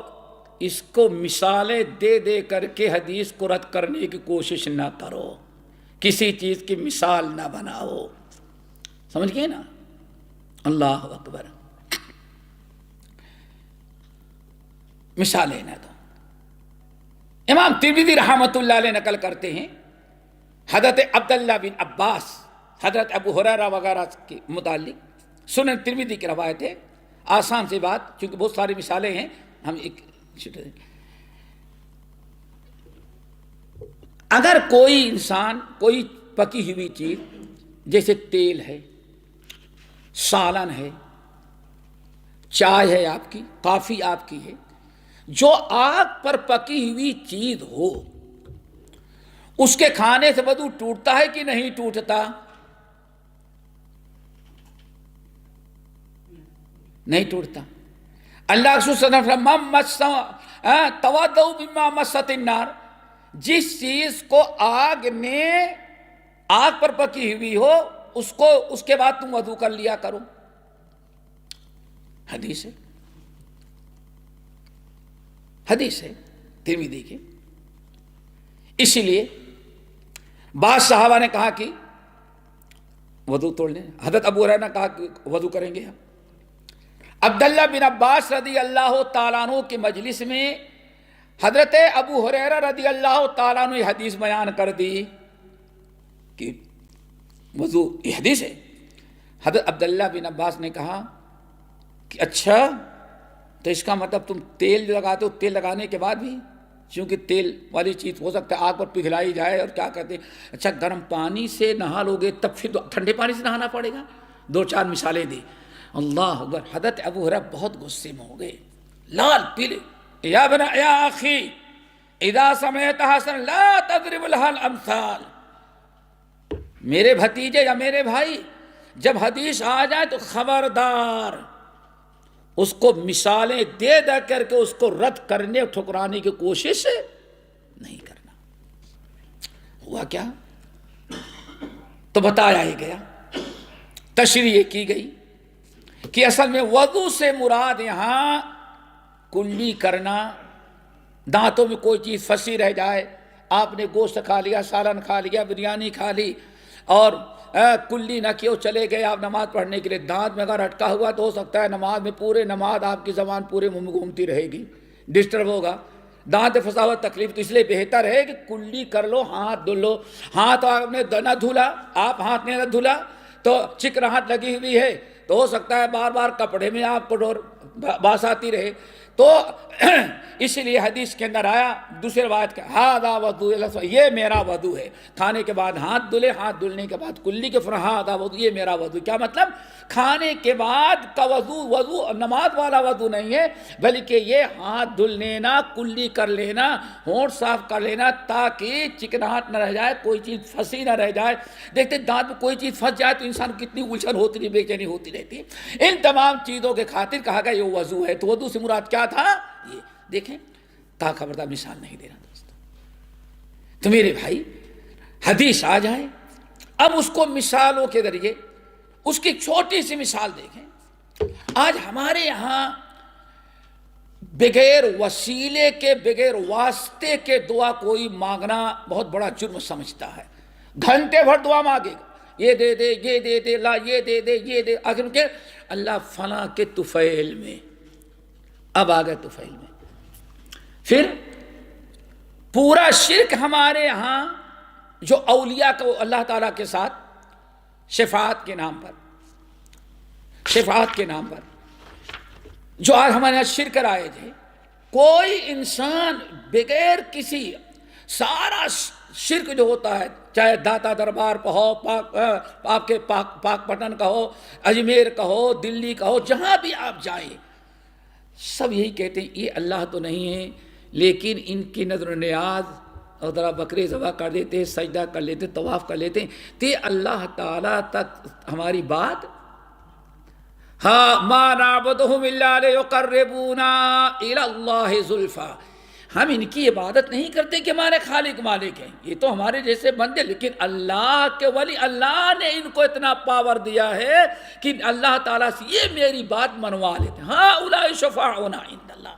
اس کو مثالیں دے دے کر کے حدیث کو رد کرنے کی کوشش نہ کرو، کسی چیز کی مثال نہ بناؤ، سمجھ گئے نا؟ اللہ اکبر، مثالیں نہ دو۔ امام ترمذی رحمۃ اللہ علیہ نقل کرتے ہیں حضرت عبداللہ بن عباس، حضرت ابو ہریرہ وغیرہ کے متعلق، سنن ترمذی کی روایت ہے، آسان سی بات، چونکہ بہت ساری مثالیں ہیں، ہم ایک اگر کوئی انسان کوئی پکی ہوئی چیز جیسے تیل ہے، سالن ہے، چائے ہے آپ کی، کافی آپ کی ہے، جو آگ پر پکی ہوئی چیز ہو، اس کے کھانے سے بدبو ٹوٹتا ہے کہ نہیں ٹوٹتا؟ نہیں ٹوٹتا۔ اللہ کے رسول صلی اللہ علیہ وسلم تودعوا مما مست النار، جس چیز کو آگ پر پکی ہوئی ہو اس کے بعد تم وضو کر لیا کرو، حدیث ہے، حدیث ہے ترمذی کی۔ اسی لیے بعض صحابہ نے کہا کہ وضو توڑ لیں، حضرت ابو ہریرہ نے کہا کہ وضو کریں گے ہم۔ عبداللہ بن عباس رضی اللہ تعالیٰ عنہ کی مجلس میں حضرت ابو ہریرہ رضی اللہ تعالیٰ عنہ یہ حدیث بیان کر دی کہ وضو، یہ حدیث ہے۔ حضرت عبداللہ بن عباس نے کہا کہ اچھا، تو اس کا مطلب تم تیل لگاتے ہو، تیل لگانے کے بعد بھی، چونکہ تیل والی چیز ہو سکتا ہے آگ پر پگھلائی جائے، اور کیا کہتے ہیں، اچھا گرم پانی سے نہا لوگے تب پھر ٹھنڈے پانی سے نہانا پڑے گا؟ دو چار مثالیں دی۔ اللہ اکبر، حضرت ابو ہریرہ بہت غصے میں ہو گئے، لال پیلے، یا اخی اذا سمعت حسن لا تضرب لها الامثال، میرے بھتیجے یا میرے بھائی، جب حدیث آ جائے تو خبردار اس کو مثالیں دے کر کے اس کو رد کرنے اور ٹھکرانے کی کوشش نہیں کرنا۔ ہوا کیا؟ تو بتایا ہی گیا، تشریح کی گئی کہ اصل میں وضو سے مراد یہاں کلی کرنا، دانتوں میں کوئی چیز پھنسی رہ جائے، آپ نے گوشت کھا لیا، سالن کھا لیا، بریانی کھا لی، اور کلی نہ کیوں چلے گئے آپ نماز پڑھنے کے لیے، دانت میں اگر اٹکا ہوا تو ہو سکتا ہے نماز میں پورے نماز آپ کی زبان پورے منہ میں گھومتی رہے گی، ڈسٹرب ہوگا، دانت پھنسا ہوا تکلیف، تو اس لیے بہتر ہے کہ کلی کر لو، ہاتھ دھل لو۔ ہاتھ آپ نے نہ دھلا، آپ ہاتھ نے نہ دھلا تو چکناہٹ لگی ہوئی ہے، تو ہو سکتا ہے بار بار کپڑے میں آپ کو باس آتی رہے. تو اس لیے حدیث کے اندر آیا دوسرے روایت کا ہاذا وضو، یہ میرا وضو ہے. کھانے کے بعد ہاتھ دھلے، ہاتھ دھلنے کے بعد کلی کے فرح ہاذا وضو، یہ میرا وضو. کیا مطلب؟ کھانے کے بعد کا وضو نماز والا وضو نہیں ہے، بلکہ یہ ہاتھ دھل لینا، کلی کر لینا، ہونٹ صاف کر لینا، تاکہ چکناہٹ نہ رہ جائے، کوئی چیز پھنسی نہ رہ جائے. دیکھتے دانت میں کوئی چیز پھنس جائے تو انسان کتنی الجھن ہوتی رہتی، بے چینی ہوتی رہتی. ان تمام چیزوں کے خاطر کہا گیا یہ وضو ہے. تو وضو سے مراد کیا تھا؟ یہ دیکھیں، تا خبردار مثال نہیں دینا دوستو. تو میرے بھائی حدیث آ جائے، اب اس کو مثالوں کے ذریعے اس کی چھوٹی سی مثال دیکھیں. آج ہمارے یہاں بغیر وسیلے کے، بغیر واسطے کے دعا کوئی مانگنا بہت بڑا جرم سمجھتا ہے. گھنٹے بھر دعا مانگے گا، یہ دے دے، یہ دے دے، لا یہ دے دے، یہ دے، آخر کے اللہ فلاں کے طفیل میں. اب آ گئے طفیل میں. پھر پورا شرک ہمارے ہاں جو اولیاء کو اللہ تعالیٰ کے ساتھ شفاعت کے نام پر، شفاعت کے نام پر جو آج ہمارے یہاں شرک رائج ہے. کوئی انسان بغیر کسی، سارا شرک جو ہوتا ہے، چاہے داتا دربار کا ہو، پاک پٹن کا ہو، اجمیر کا ہو، دلی کا ہو، جہاں بھی آپ جائیں سب یہی کہتے ہیں یہ اللہ تو نہیں ہے، لیکن ان کی نظر و نیاز اور ذرا بکرے ذبح کر دیتے، سجدہ کر لیتے، طواف کر لیتے، تو اللہ تعالیٰ تک ہماری بات. ہاں ما نعبدہم الا لیقربونا الی اللہ زلفیٰ. ہم ان کی عبادت نہیں کرتے کہ ہمارے خالق مالک ہیں، یہ تو ہمارے جیسے بندے، لیکن اللہ کے ولی، اللہ نے ان کو اتنا پاور دیا ہے کہ اللہ تعالیٰ سے یہ میری بات منوا لیتے. ہاں اولئک شفاعنا عند اللہ.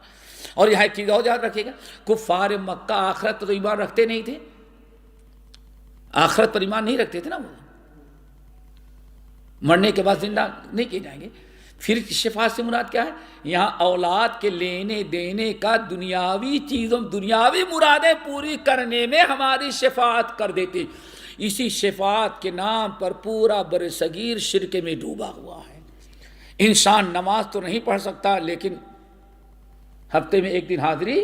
اور یہاں ایک چیز اور یاد رکھیے گا، کفار مکہ آخرت تو ایمان رکھتے نہیں تھے، آخرت پر ایمان نہیں رکھتے تھے نا، وہ مرنے کے بعد زندہ نہیں کیے جائیں گے. پھر شفاعت سے مراد کیا ہے؟ یہاں اولاد کے لینے دینے کا، دنیاوی چیزوں، دنیاوی مرادیں پوری کرنے میں ہماری شفاعت کر دیتے. اسی شفاعت کے نام پر پورا برصغیر شرک میں ڈوبا ہوا ہے. انسان نماز تو نہیں پڑھ سکتا، لیکن ہفتے میں ایک دن حاضری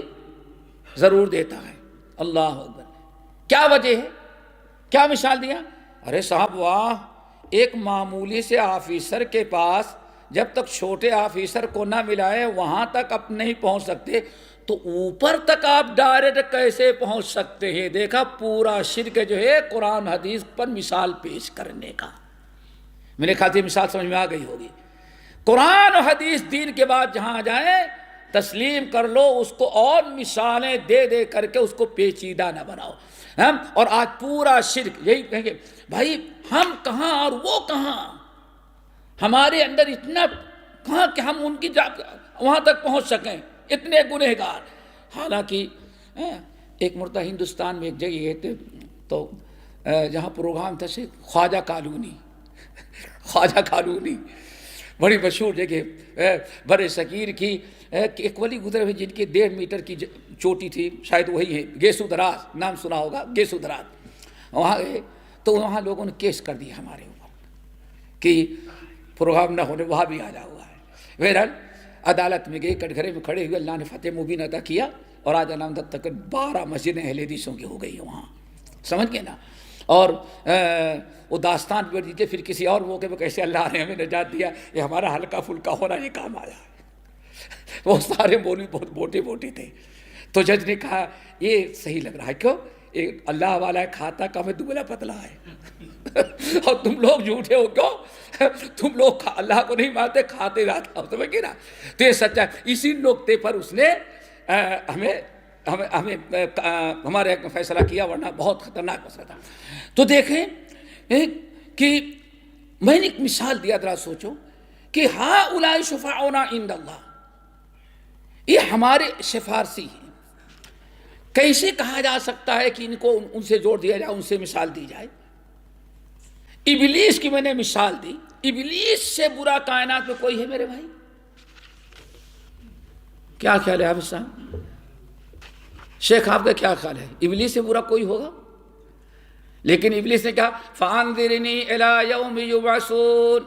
ضرور دیتا ہے. اللہ اکبر. کیا وجہ ہے؟ کیا مثال دیا؟ ارے صاحب واہ، ایک معمولی سے آفیسر کے پاس جب تک چھوٹے آفیسر کو نہ ملائے وہاں تک آپ نہیں پہنچ سکتے، تو اوپر تک آپ ڈائریکٹ کیسے پہنچ سکتے ہیں؟ دیکھا پورا شرک جو ہے قرآن حدیث پر مثال پیش کرنے کا. میرے خیال سے مثال سمجھ میں آ گئی ہوگی. قرآن و حدیث دین کے بعد جہاں جائیں تسلیم کر لو اس کو، اور مثالیں دے دے کر کے اس کو پیچیدہ نہ بناؤ. اور آج پورا شرک یہی کہیں گے بھائی ہم کہاں اور وہ کہاں، ہمارے اندر اتنا کہاں کہ ہم ان کی وہاں تک پہنچ سکیں، اتنے گنہگار. حالانکہ ایک مرتبہ ہندوستان میں ایک جگہ گئے تھے، تو جہاں پروگرام تھا سے خواجہ کالونی، خواجہ کالونی بڑی مشہور جگہ برِ صغیر کی. ایک ولی گزرے ہوئے جن کی 1.5 میٹر کی چوٹی تھی، شاید وہی ہے، گیسو دراز نام سنا ہوگا، گیسو دراز. وہاں گئے تو وہاں لوگوں نے کیس کر دیا ہمارے اوپر کہ پروگرام نہ ہونے وہاں بھی آیا ہوا ہے. بہرحال عدالت میں گئے، کٹگھرے میں کھڑے ہوئے، اللہ نے فتح مبین عطا کیا، اور آج علامت تک 12 مسجدیں اہل حدیثوں کی ہو گئی ہیں وہاں. سمجھ گئے نا. اور وہ داستان بیٹھ دیتے پھر کسی اور موقع پہ کیسے اللہ نے ہمیں نجات دیا، یہ ہمارا ہلکا پھلکا ہونا یہ کام آیا ہے. وہ سارے مولوی بہت موٹے موٹے تھے. تو جج نے کہا یہ صحیح لگ رہا ہے، کیوں؟ ایک اللہ والا ہے کھاتا کم ہے، دبلا پتلا ہے، اور تم لوگ جھوٹے ہو. کیوں؟ تم لوگ اللہ کو نہیں مانتے، کھاتے رہتا ہو. سمجھ گئے نا. تو یہ سچا ہے. اسی نقطے پر اس نے ہمیں ہمارے حق میں فیصلہ کیا، ورنہ بہت خطرناک مسئلہ تھا. تو دیکھیں کہ میں نے ایک مثال دیا، ذرا سوچو کہ ہاں اولئک شفاعنا عند اللہ، یہ ہمارے سفارشی ہیں. کیسے کہا جا سکتا ہے کہ ان کو ان سے جوڑ دیا جائے، ان سے مثال دی جائے؟ ابلیس کی میں نے مثال دی. ابلیس سے برا کائنات میں کوئی ہے میرے بھائی؟ کیا خیال ہے حافظ صاحب؟ شیخ آپ کا کیا خیال ہے؟ ابلیس سے برا کوئی ہوگا؟ لیکن ابلیس نے کہا فَأَنذِرْنِي إِلَىٰ يَوْمِ يُبْعَثُونَ،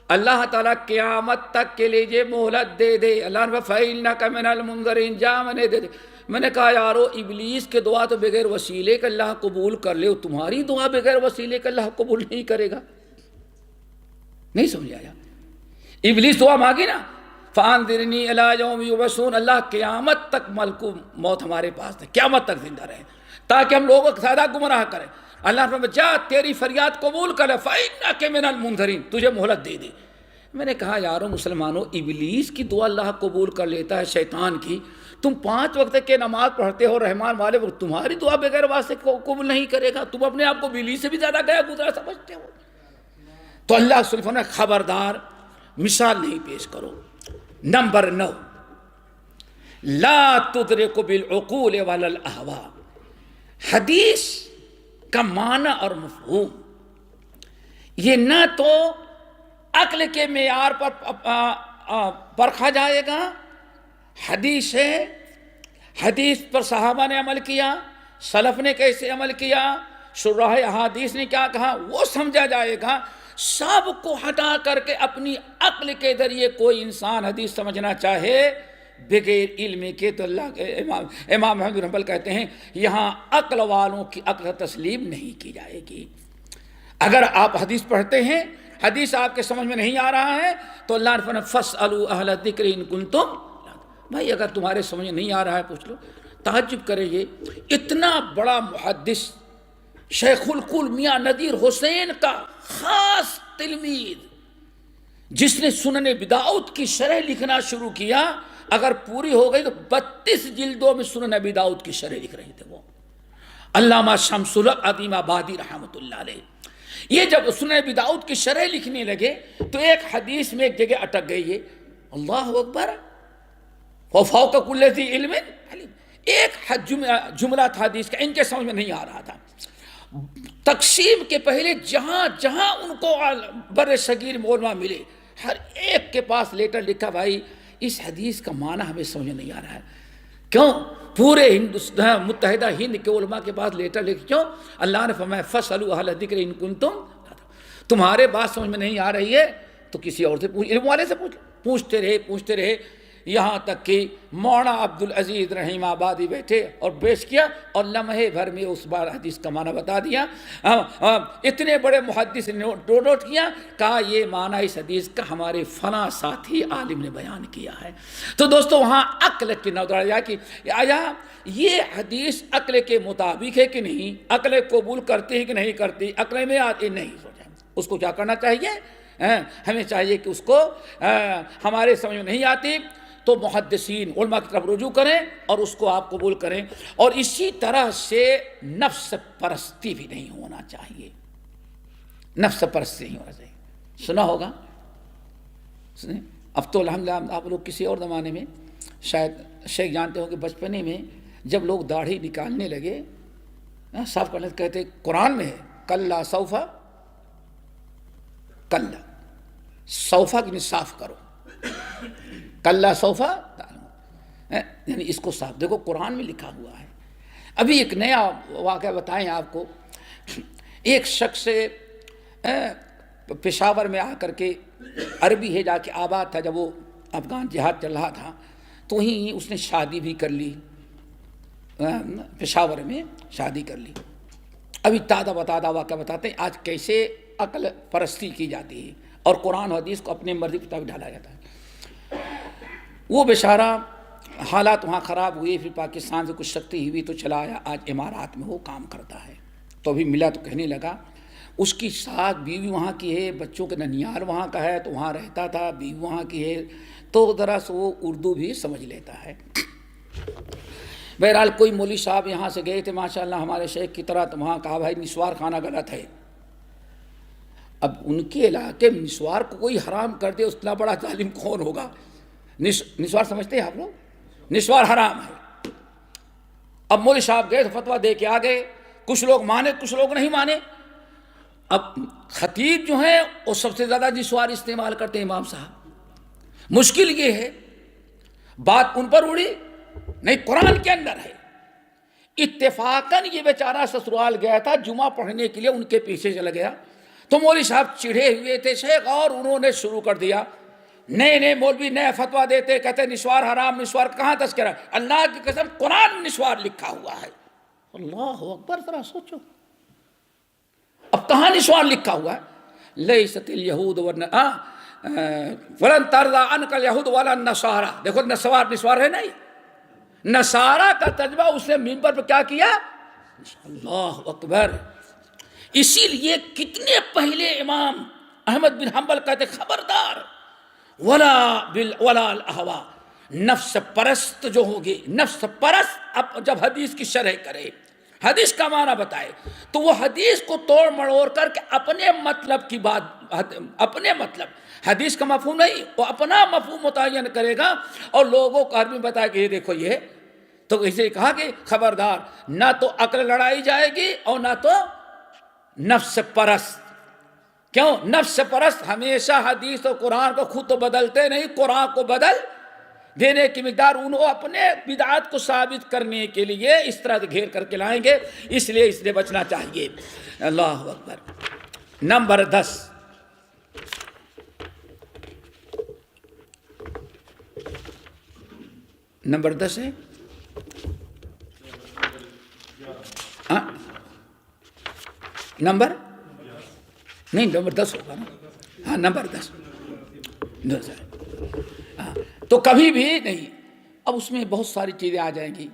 اللہ تعالیٰ قیامت تک کے لیے یہ مہلت دے دے. اللہ نے فَإِنَّكَ مِنَ الْمُنظَرِينَ جا میں نے دے دے. میں نے کہا یارو ابلیس کے دعا تو بغیر وسیلے کے اللہ قبول کر لے, تمہاری دعا بغیر وسیلے کے اللہ قبول نہیں کرے گا. نہیں سمجھ آیا؟ ابلیس دعا مانگی نا, فَأَنذِرْنِي إِلَىٰ يَوْمِ يُبْعَثُونَ, اللہ قیامت تک ملکو موت ہمارے پاس ہے, قیامت تک زندہ رہے تاکہ ہم لوگوں کو زیادہ گمراہ کریں. اللہ نے فرمایا جا تیری فریاد قبول کر لے, فَإِنَّكَ مِنَ الْمُنظَرِينَ, تجھے مہلت دے دے. میں نے کہا یارو مسلمانوں, ابلیس کی دعا اللہ قبول کر لیتا ہے, شیطان کی. تم 5 وقت کے نماز پڑھتے ہو رحمان والے, تمہاری دعا بغیر واسطے قبول نہیں کرے گا. تم اپنے آپ کو ابلیس سے بھی زیادہ گیا گزرا سمجھتے ہو. تو اللہ سبحانہ نے خبردار مثال نہیں پیش کرو. نمبر 9, لا تدرک بالعقول ولا الاہواء. حدیث کا معنی اور مفہوم یہ نہ تو عقل کے معیار پر پرکھا جائے گا. حدیث ہے, حدیث پر صحابہ نے عمل کیا, سلف نے کیسے عمل کیا, شراح احادیث نے کیا کہا, وہ سمجھا جائے گا. سب کو ہٹا کر کے اپنی عقل کے ذریعے کوئی انسان حدیث سمجھنا چاہے بغیر علم کے, تو اللہ کے امام احمد بن حنبل کہتے ہیں یہاں عقل والوں کی عقل تسلیم نہیں کی جائے گی. اگر آپ حدیث پڑھتے ہیں, حدیث آپ کے سمجھ میں نہیں آ رہا ہے, تو اللہ نے فرمایا فَاسْأَلُوا أَهْلَ الذِّكْرِ إِن كُنتُمْ. بھائی اگر تمہارے سمجھ میں نہیں آ رہا ہے پوچھ لو. تعجب کرے, یہ اتنا بڑا محدث شیخ القول میاں نذیر حسین کا خاص تلمید, جس نے سنن ابی داؤد کی شرح لکھنا شروع کیا, اگر پوری ہو گئی تو 32 جلدوں میں سنن ابی داؤد کی شرح لکھ رہے تھے وہ علامہ شمس الحق عظیم آبادی رحمۃ اللہ علیہ. یہ جب سنن ابی داؤد کی شرح لکھنے لگے تو ایک حدیث میں ایک جگہ اٹک گئی, یہ اللہ اکبر وفوق کل ذی علم علیم, ایک جملہ تھا حدیث کا, ان کے سمجھ میں نہیں آ رہا تھا. تقسیم کے پہلے جہاں جہاں ان کو بر صغیر علماء ملے, ہر ایک کے پاس لیٹر لکھا, بھائی اس حدیث کا معنی ہمیں سمجھ میں نہیں آ رہا ہے. کیوں؟ پورے ہندوستان متحدہ ہند کے علماء کے پاس لیٹر لکھ, کیوں؟ اللہ نے فرمایا فَاسْأَلُوا أَهْلَ الذِّكْرِ إِن كُنتُمْ. تمہارے بات سمجھ میں نہیں آ رہی ہے تو کسی اور سے پوچھ, علم والے سے پوچھ. پوچھتے رہے یہاں تک کہ مولانا عبدالعزیز رحیم آبادی بیٹھے اور پیش کیا, اور لمحے بھر میں اس بار حدیث کا معنی بتا دیا. اتنے بڑے محدث نے نوٹ کیا, کہا یہ معنی اس حدیث کا ہمارے فلاں ساتھی عالم نے بیان کیا ہے. تو دوستو وہاں عقل کی نظر آیا کہ آیا یہ حدیث عقل کے مطابق ہے کہ نہیں, عقل قبول کرتی ہے کہ نہیں کرتی, عقل میں آتی نہیں. سوچا اس کو کیا کرنا چاہیے, ہمیں چاہیے کہ اس کو ہمارے سمجھ میں نہیں آتی تو محدثین علماء کی طرف رجوع کریں اور اس کو آپ قبول کریں. اور اسی طرح سے نفس پرستی بھی نہیں ہونا چاہیے, نفس پرستی نہیں ہونا چاہیے. سنا ہوگا, سنیں, اب تو الحمدللہ آپ لوگ کسی اور زمانے میں شاید شیخ جانتے ہو کہ بچپنے میں جب لوگ داڑھی نکالنے لگے, صاف کرنے کہتے قرآن میں ہے کلا سوفا, کلا سوفا کی صاف کرو, کلا سوفا, یعنی اس کو صاف. دیکھو قرآن میں لکھا ہوا ہے. ابھی ایک نیا واقعہ بتائیں آپ کو. ایک شخص پشاور میں آ کر کے, عربی ہے, جا کے آباد تھا جب وہ افغان جہاد چل رہا تھا, تو وہیں اس نے شادی بھی کر لی, پشاور میں شادی کر لی. ابھی تازہ واقعہ بتاتے ہیں آج کیسے عقل پرستی کی جاتی ہے اور قرآن و حدیث کو اپنے مرضی پر ڈالا جاتا ہے. وہ بیچارہ حالات وہاں خراب ہوئے, پھر پاکستان سے کچھ سختی ہوئی تو چلا آیا, آج امارات میں وہ کام کرتا ہے. تو ابھی ملا تو کہنے لگا اس کی ساس بیوی وہاں کی ہے, بچوں کے ننیال وہاں کا ہے, تو وہاں رہتا تھا, بیوی وہاں کی ہے, تو ذرا سے وہ اردو بھی سمجھ لیتا ہے. بہرحال کوئی مولوی صاحب یہاں سے گئے تھے ماشاءاللہ ہمارے شیخ کی طرح, تو وہاں کہا بھائی نسوار کھانا غلط ہے. اب ان کے علاقے میں نسوار کو کوئی حرام کر دے, اتنا بڑا ظالم کون ہوگا. نسوار سمجھتے ہیں آپ لوگ, نسوار حرام ہے. اب مولوی صاحب گئے تو فتویٰ دے کے آ گئے, کچھ لوگ مانے کچھ لوگ نہیں مانے. اب خطیب جو ہیں وہ سب سے زیادہ نسوار استعمال کرتے ہیں امام صاحب. مشکل یہ ہے بات ان پر اڑی نہیں, قرآن کے اندر ہے. اتفاقاً یہ بیچارہ سسرال گیا تھا جمعہ پڑھنے کے لیے, ان کے پیچھے چلا گیا تو مولوی صاحب چڑھے ہوئے تھے شیخ، اور انہوں نے شروع کر دیا، نئے مولوی نئے فتویٰ دیتے، کہتے نسوار حرام، نسوار کہاں تذکرہ، اللہ کی قسم قرآن میں نسوار لکھا ہوا ہے۔ اللہ اکبر، ذرا سوچو، اب کہاں نسوار لکھا ہوا ہے؟ لیست الیہود ولن ترضی عنک الیہود ولا النصارى، دیکھو نسوار ہے نہیں، نصارہ کا ترجمہ اس نے منبر پہ کیا کیا؟ اللہ اکبر۔ اسی لیے کتنے پہلے امام احمد بن حنبل کہتے خبردار، ولا الاہوا، نفس پرست جو ہوگی، نفس پرست اب جب حدیث کی شرح کرے، حدیث کا معنی بتائے، تو وہ حدیث کو توڑ مڑوڑ کر کے اپنے مطلب کی بات، اپنے مطلب، حدیث کا مفہوم نہیں، وہ اپنا مفہوم متعین کرے گا اور لوگوں کو عربی بتائے کہ یہ دیکھو یہ، تو اسے کہا کہ خبردار، نہ تو عقل لڑائی جائے گی اور نہ تو نفس پرست۔ کیوں؟ نفس پرست ہمیشہ حدیث اور قرآن کو خود تو بدلتے نہیں، قرآن کو بدل دینے کی مقدار انہوں اپنے بدعات کو ثابت کرنے کے لیے اس طرح گھیر کر کے لائیں گے، اس لیے اس نے بچنا چاہیے۔ اللہ اکبر۔ نمبر 10، نمبر 10 ہے نمبر نہیں، نمبر 10 ہوگا نا، ہاں نمبر 10 ہے۔ ہاں تو کبھی بھی نہیں، اب اس میں بہت ساری چیزیں آ جائیں گی،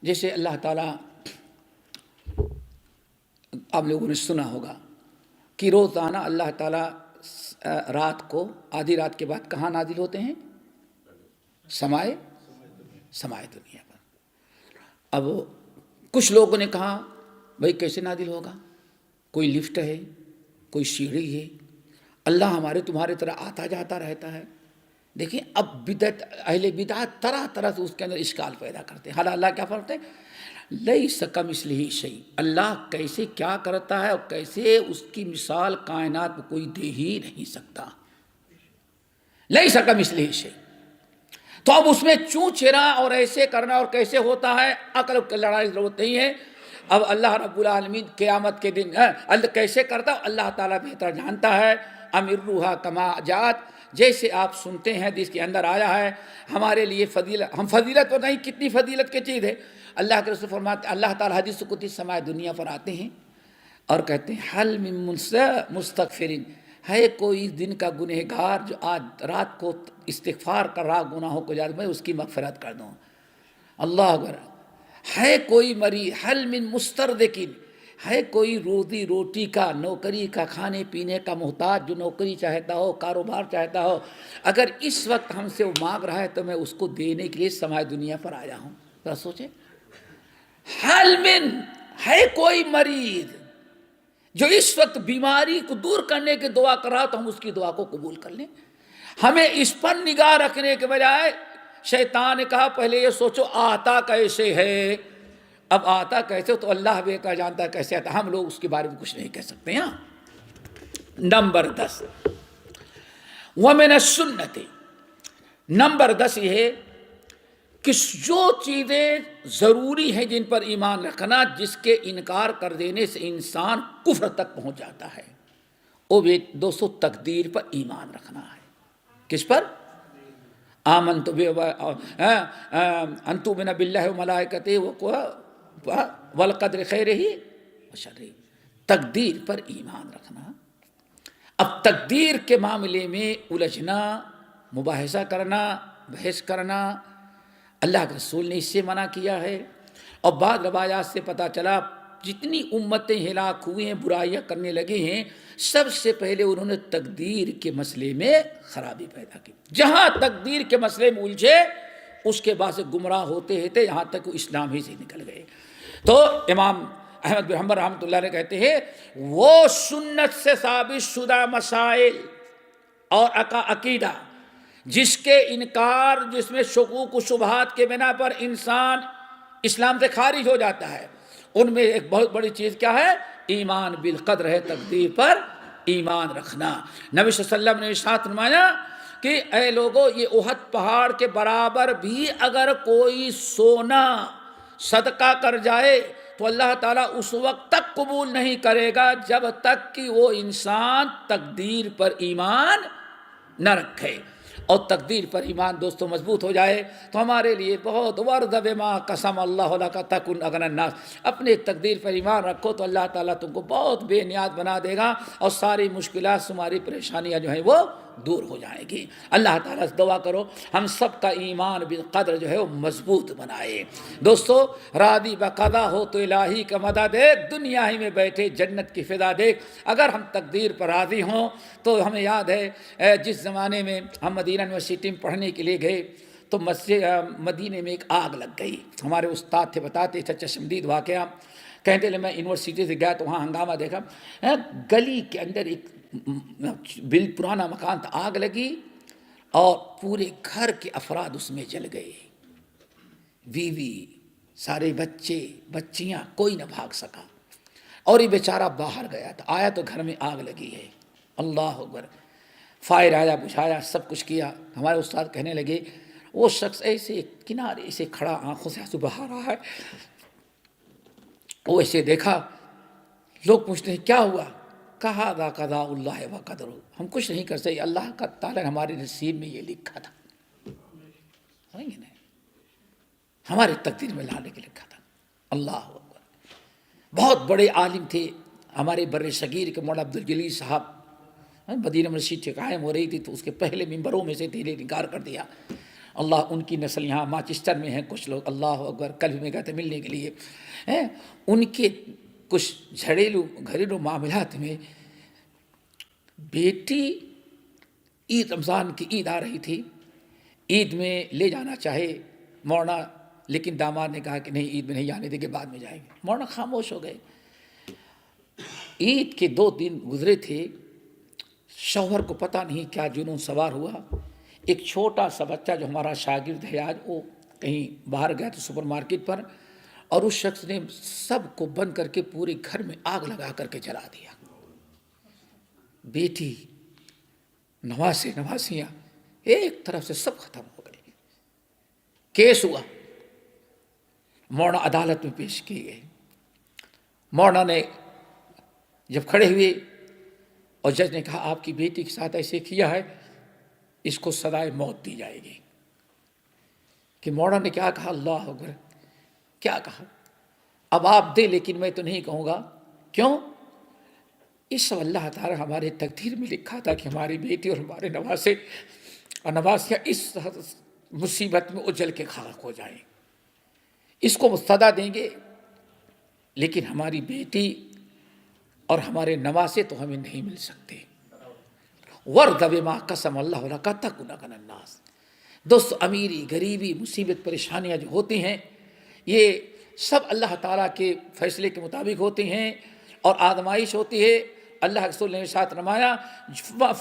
جیسے اللہ تعالیٰ، آپ لوگوں نے سنا ہوگا کہ روزانہ اللہ تعالیٰ رات کو، آدھی رات کے بعد کہاں نازل ہوتے ہیں؟ سمائے دنیا پر۔ اب کچھ لوگوں نے کہا بھائی کیسے نازل ہوگا؟ کوئی لفٹ ہے، کوئی سیڑھی ہے، اللہ ہمارے تمہارے طرح آتا جاتا رہتا ہے۔ دیکھیں اب بدعت، اہل بدعت طرح طرح سے اس کے اندر اشکال پیدا کرتے ہیں۔ حالانکہ اللہ کیا فرماتے ہیں؟ لیس کمثلہ شیء، اللہ کیسے کیا کرتا ہے اور کیسے اس کی مثال کائنات میں کوئی دے ہی نہیں سکتا۔ لیس کمثلہ شیء۔ تو اب اس میں چوں چرا اور ایسے کرنا اور کیسے ہوتا ہے، عقل کی لڑائی ضرورت نہیں ہے۔ اب اللہ رب العالمین قیامت کے دن کیسے کرتا، اللہ تعالیٰ بہتر جانتا ہے۔ امروہا کما جات، جیسے آپ سنتے ہیں حدیث کے اندر آیا ہے، ہمارے لیے فضیلت، ہم فضیلت تو نہیں، کتنی فضیلت کی چیز ہے۔ اللہ کے رسول فرماتے، اللہ تعالیٰ حدیث قدسی سمائے دنیا پر آتے ہیں اور کہتے ہیں حل من مستغفرین، ہے کوئی دن کا گنہگار جو آج رات کو استغفار کر رہا گناہوں کو یاد، میں اس کی مغفرت کر دوں۔ اللہ اکبر۔ ہے کوئی مریض، حل من مسترزقین، ہے کوئی روزی روٹی کا، نوکری کا، کھانے پینے کا محتاج جو نوکری چاہتا ہو، کاروبار چاہتا ہو، اگر اس وقت ہم سے وہ مانگ رہا ہے تو میں اس کو دینے کے لیے سمائے دنیا پر آیا ہوں۔ ذرا سوچیں، حل من، ہے کوئی مریض جو اس وقت بیماری کو دور کرنے کی دعا کر رہا تو ہم اس کی دعا کو قبول کر لیں۔ ہمیں اس پر نگاہ رکھنے کے بجائے شیطان نے کہا پہلے یہ سوچو آتا کیسے ہے، اب آتا کیسے تو اللہ بہتر جانتا ہے کیسے آتا، ہم لوگ اس کے بارے میں کچھ نہیں کہہ سکتے ہیں۔ نمبر 10، ومن السنت، نمبر 10 یہ ہے کہ جو چیزیں ضروری ہیں جن پر ایمان رکھنا، جس کے انکار کر دینے سے انسان کفر تک پہنچ جاتا ہے، وہ بھی دوستو تقدیر پر ایمان رکھنا ہے۔ کس پر؟ آمنت ان تؤمن باللہ وملائکتہ والقدر خیرہ وشرہ، تقدیر پر ایمان رکھنا۔ اب تقدیر کے معاملے میں الجھنا، مباحثہ کرنا، بحث کرنا، اللہ کے رسول نے اس سے منع کیا ہے۔ اور بعض روایات سے پتہ چلا جتنی امتیں ہلاک ہوئی ہیں، برائیاں کرنے لگے ہیں، سب سے پہلے انہوں نے تقدیر کے مسئلے میں خرابی پیدا کی۔ جہاں تقدیر کے مسئلے میں الجھے اس کے بعد سے گمراہ ہوتے ہوتے یہاں تک وہ اسلام ہی سے نکل گئے۔ تو امام احمد بن حنبل رحمۃ اللہ نے کہتے ہیں وہ سنت سے ثابت شدہ مسائل اور عقیدہ جس کے انکار، جس میں شکوک و شبہات کے بنا پر انسان اسلام سے خارج ہو جاتا ہے، ان میں ایک بہت بڑی چیز کیا ہے؟ ایمان بالقدر ہے، تقدیر پر ایمان رکھنا۔ نبی صلی اللہ علیہ وسلم نے ارشاد فرمایا کہ اے لوگو، یہ احد پہاڑ کے برابر بھی اگر کوئی سونا صدقہ کر جائے تو اللہ تعالیٰ اس وقت تک قبول نہیں کرے گا جب تک کہ وہ انسان تقدیر پر ایمان نہ رکھے. اور تقدیر پر ایمان دوستوں مضبوط ہو جائے تو ہمارے لیے بہت ورد بما قسم اللہ لک تکن اغنی الناس. اپنے تقدیر پر ایمان رکھو تو اللہ تعالیٰ تم کو بہت بے نیاز بنا دے گا اور ساری مشکلات تمہاری پریشانیاں جو ہیں وہ دور ہو جائیں گی. اللہ تعالیٰ سے دعا کرو ہم سب کا ایمان بالقدر جو ہے وہ مضبوط بنائے. دوستو راضی بقضا ہو تو الہی کا مدد دیکھ، دنیا ہی میں بیٹھے جنت کی فضا دیکھ. اگر ہم تقدیر پر راضی ہوں تو ہمیں یاد ہے جس زمانے میں ہم مدینہ یونیورسٹی میں پڑھنے کے لیے گئے تو مسجد مدینے میں ایک آگ لگ گئی. ہمارے استاد تھے بتاتے تھے چشمدید واقعہ. کہتے لے میں یونیورسٹی سے گیا تو وہاں ہنگامہ دیکھا، گلی کے اندر ایک پرانا مکان تھا، آگ لگی اور پورے گھر کے افراد اس میں جل گئے، بیوی، سارے بچے بچیاں، کوئی نہ بھاگ سکا. اور یہ بیچارہ باہر گیا تھا، آیا تو گھر میں آگ لگی ہے. اللہ اکبر. فائر آیا، بجھایا، سب کچھ کیا. ہمارے استاد کہنے لگے وہ شخص ایسے کنارے سے کھڑا، آنکھوں سے آنسو بہا رہا ہے. وہ ایسے دیکھا، لوگ پوچھتے ہیں کیا ہوا؟ کہا ذا قضاء اللہ و قدر، ہم کچھ نہیں کر سکتے، اللہ کا تعالیٰ نے ہمارے نصیب میں یہ لکھا تھا. سمجھیں گے؟ ہمارے تقدیر میں لانے کے لکھا تھا. اللہ اکبر. بہت بڑے عالم تھے ہمارے بر صغیر کے مولانا عبدالجلیل صاحب. مدینہ مسجد قائم ہو رہی تھی تو اس کے پہلے ممبروں میں سے دھیرے انکار کر دیا. اللہ، ان کی نسل یہاں مانچسٹر میں ہیں کچھ لوگ. اللہ اکبر. کل بھی میں گئے تھے ملنے کے لیے. ان کے کچھ گھریلو معاملات میں بیٹی عید، رمضان کی عید آ رہی تھی، عید میں لے جانا چاہے مولانا، لیکن داماد نے کہا کہ نہیں عید میں نہیں جانے دیں گے، بعد میں جائیں گے. مولانا خاموش ہو گئے. عید کے 2 دن گزرے تھے، شوہر کو پتہ نہیں کیا جنون سوار ہوا. ایک چھوٹا سا بچہ جو ہمارا شاگرد ہے آج، وہ کہیں باہر گیا تو سپر مارکیٹ پر، اور اس شخص نے سب کو بند کر کے پورے گھر میں آگ لگا کر کے جلا دیا. بیٹی، نواسیاں ایک طرف سے سب ختم ہو گئے. کیس ہوا، مولانا عدالت میں پیش کیے گئے. مولانا نے جب کھڑے ہوئے اور جج نے کہا آپ کی بیٹی کے ساتھ ایسے کیا ہے، اس کو سزائے موت دی جائے گی. کہ مولانا نے کیا کہا؟ اللہ اکبر. کیا کہا؟ اب آپ دے، لیکن میں تو نہیں کہوں گا. کیوں؟ اس اللہ تعالیٰ ہمارے تقدیر میں لکھا تھا کہ ہماری بیٹی اور ہمارے نواسے اور نواسیاں اس مصیبت میں اجل کے خاک ہو جائیں. اس کو سزا دیں گے، لیکن ہماری بیٹی اور ہمارے نواسے تو ہمیں نہیں مل سکتے. ورد بما قسم اللہ لک تکن اغنی الناس. دوستو امیری، غریبی، مصیبت، پریشانیاں جو ہوتی ہیں یہ سب اللہ تعالیٰ کے فیصلے کے مطابق ہوتی ہیں اور آزمائش ہوتی ہے. اللہ کے رسول نے ساتھ رمایا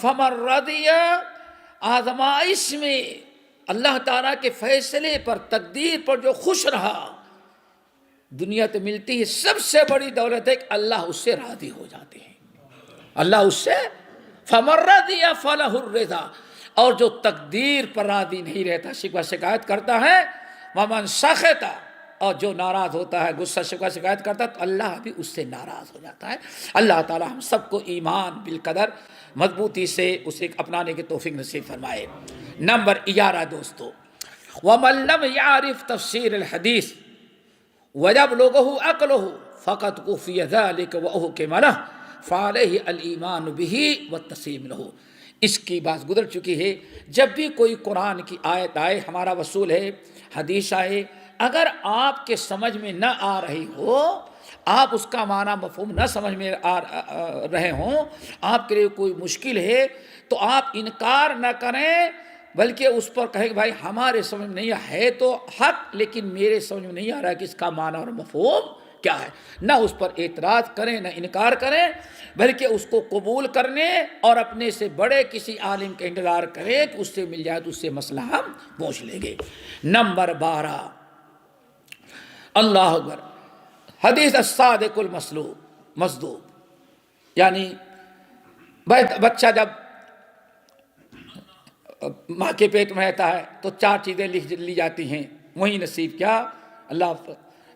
فمن رضی، آزمائش میں اللہ تعالیٰ کے فیصلے پر، تقدیر پر جو خوش رہا، دنیا تو ملتی ہے سب سے بڑی دولت ہے کہ اللہ اس سے راضی ہو جاتے ہیں. اللہ اس سے فمن رضی فلہ الرضا. اور جو تقدیر پر راضی نہیں رہتا، شکوہ شکایت کرتا ہے، ومن سخط، اور جو ناراض ہوتا ہے، غصہ شکوہ شکایت کرتا ہے، تو اللہ بھی اس سے ناراض ہو جاتا ہے. اللہ تعالی ہم سب کو ایمان بالقدر مضبوطی سے اسے اپنانے کی توفیق نصیب فرمائے. نمبر 11 دوستو، ومن لم يعرف تفسیر الحدیث ويبلغه عقله فقد كفي ذلك وأحكم له فعليه الایمان به والتسلیم له. اس کی بات گزر چکی ہے. جب بھی کوئی قرآن کی آیت آئے، ہمارا وصول ہے، حدیث آئے، اگر آپ کے سمجھ میں نہ آ رہی ہو، آپ اس کا معنی مفہوم نہ سمجھ میں آ رہے ہوں، آپ کے لیے کوئی مشکل ہے، تو آپ انکار نہ کریں، بلکہ اس پر کہیں کہ بھائی ہمارے سمجھ میں نہیں ہے تو حق، لیکن میرے سمجھ میں نہیں آ رہا کہ اس کا معنی اور مفہوم کیا ہے. نہ اس پر اعتراض کریں، نہ انکار کریں، بلکہ اس کو قبول کرنے اور اپنے سے بڑے کسی عالم کا انتظار کریں کہ اس سے مل جائے تو اس سے مسئلہ ہم پوچھ لیں گے. نمبر 12، اللہ اکبر، حدیث الصادق المصدوق. یعنی بچہ جب ماں کے پیٹ میں رہتا ہے تو 4 چیزیں لکھ لی جاتی ہیں، وہی نصیب کیا اللہ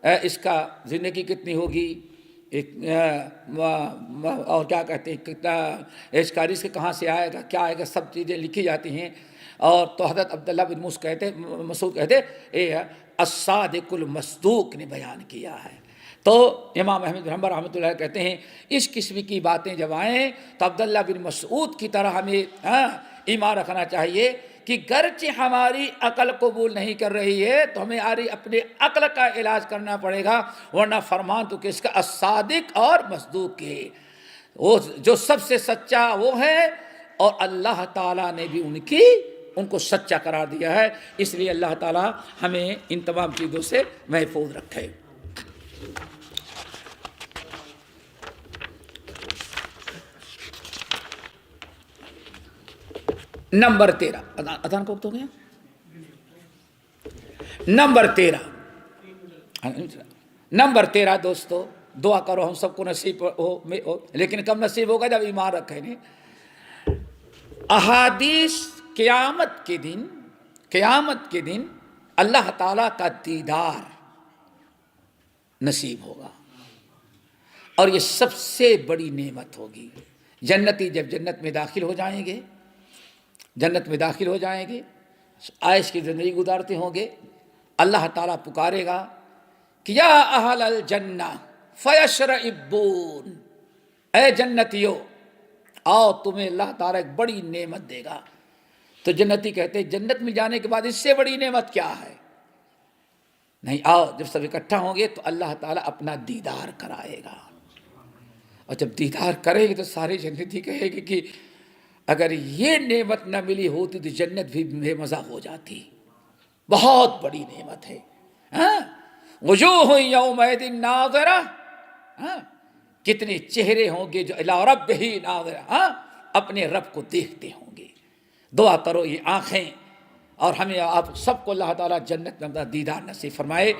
اس کا زندگی کتنی ہوگی، اور کیا کہتے ہیں کتنا اس کا رزق کہاں سے آئے گا، کیا آئے گا، سب چیزیں لکھی جاتی ہیں. اور تو حضرت عبداللہ بن مسعود کہتے الصادق المصدوق نے بیان کیا ہے. تو امام احمد بن حنبل رحمۃ اللہ کہتے ہیں اس قسم کی باتیں جب آئیں تو عبداللہ بن مسعود کی طرح ہمیں ایمان رکھنا چاہیے کہ گرچہ ہماری عقل قبول نہیں کر رہی ہے تو ہمیں اپنے عقل کا علاج کرنا پڑے گا، ورنہ فرمان تو کس کا، الصادق اور مصدوق کے، وہ جو سب سے سچا وہ ہے، اور اللہ تعالیٰ نے بھی ان کو سچا قرار دیا ہے. اس لیے اللہ تعالیٰ ہمیں ان تمام چیزوں سے محفوظ رکھے. نمبر 13 اذان کو وقت ہو گیا. نمبر 13 دوستو، دعا کرو ہم سب کو نصیب ہو، لیکن کب نصیب ہوگا جب ایمان رکھیں گے. احادیث قیامت کے دن اللہ تعالیٰ کا دیدار نصیب ہوگا، اور یہ سب سے بڑی نعمت ہوگی. جنتی جب جنت میں داخل ہو جائیں گے، عائش کی زندگی گزارتے ہوں گے، اللہ تعالیٰ پکارے گا کہ یا اہل الجنہ فیشرئبون، اے جنتیو آؤ تمہیں اللہ تعالیٰ ایک بڑی نعمت دے گا. تو جنتی کہتے ہیں جنت میں جانے کے بعد اس سے بڑی نعمت کیا ہے؟ نہیں، آؤ جب سب اکٹھا ہوں گے تو اللہ تعالیٰ اپنا دیدار کرائے گا، اور جب دیدار کرے گی تو ساری جنتی کہے گی کہ اگر یہ نعمت نہ ملی ہوتی تو جنت بھی بے مزہ ہو جاتی. بہت بڑی نعمت ہے. وجوہ یومئذ ناظرہ، کتنے چہرے ہوں گے جو الی ربہ ناظرہ، اپنے رب کو دیکھتے ہوں گے. دعا کرو یہ آنکھیں اور ہمیں آپ سب کو اللہ تعالیٰ جنت میں دیدار نصیب فرمائے.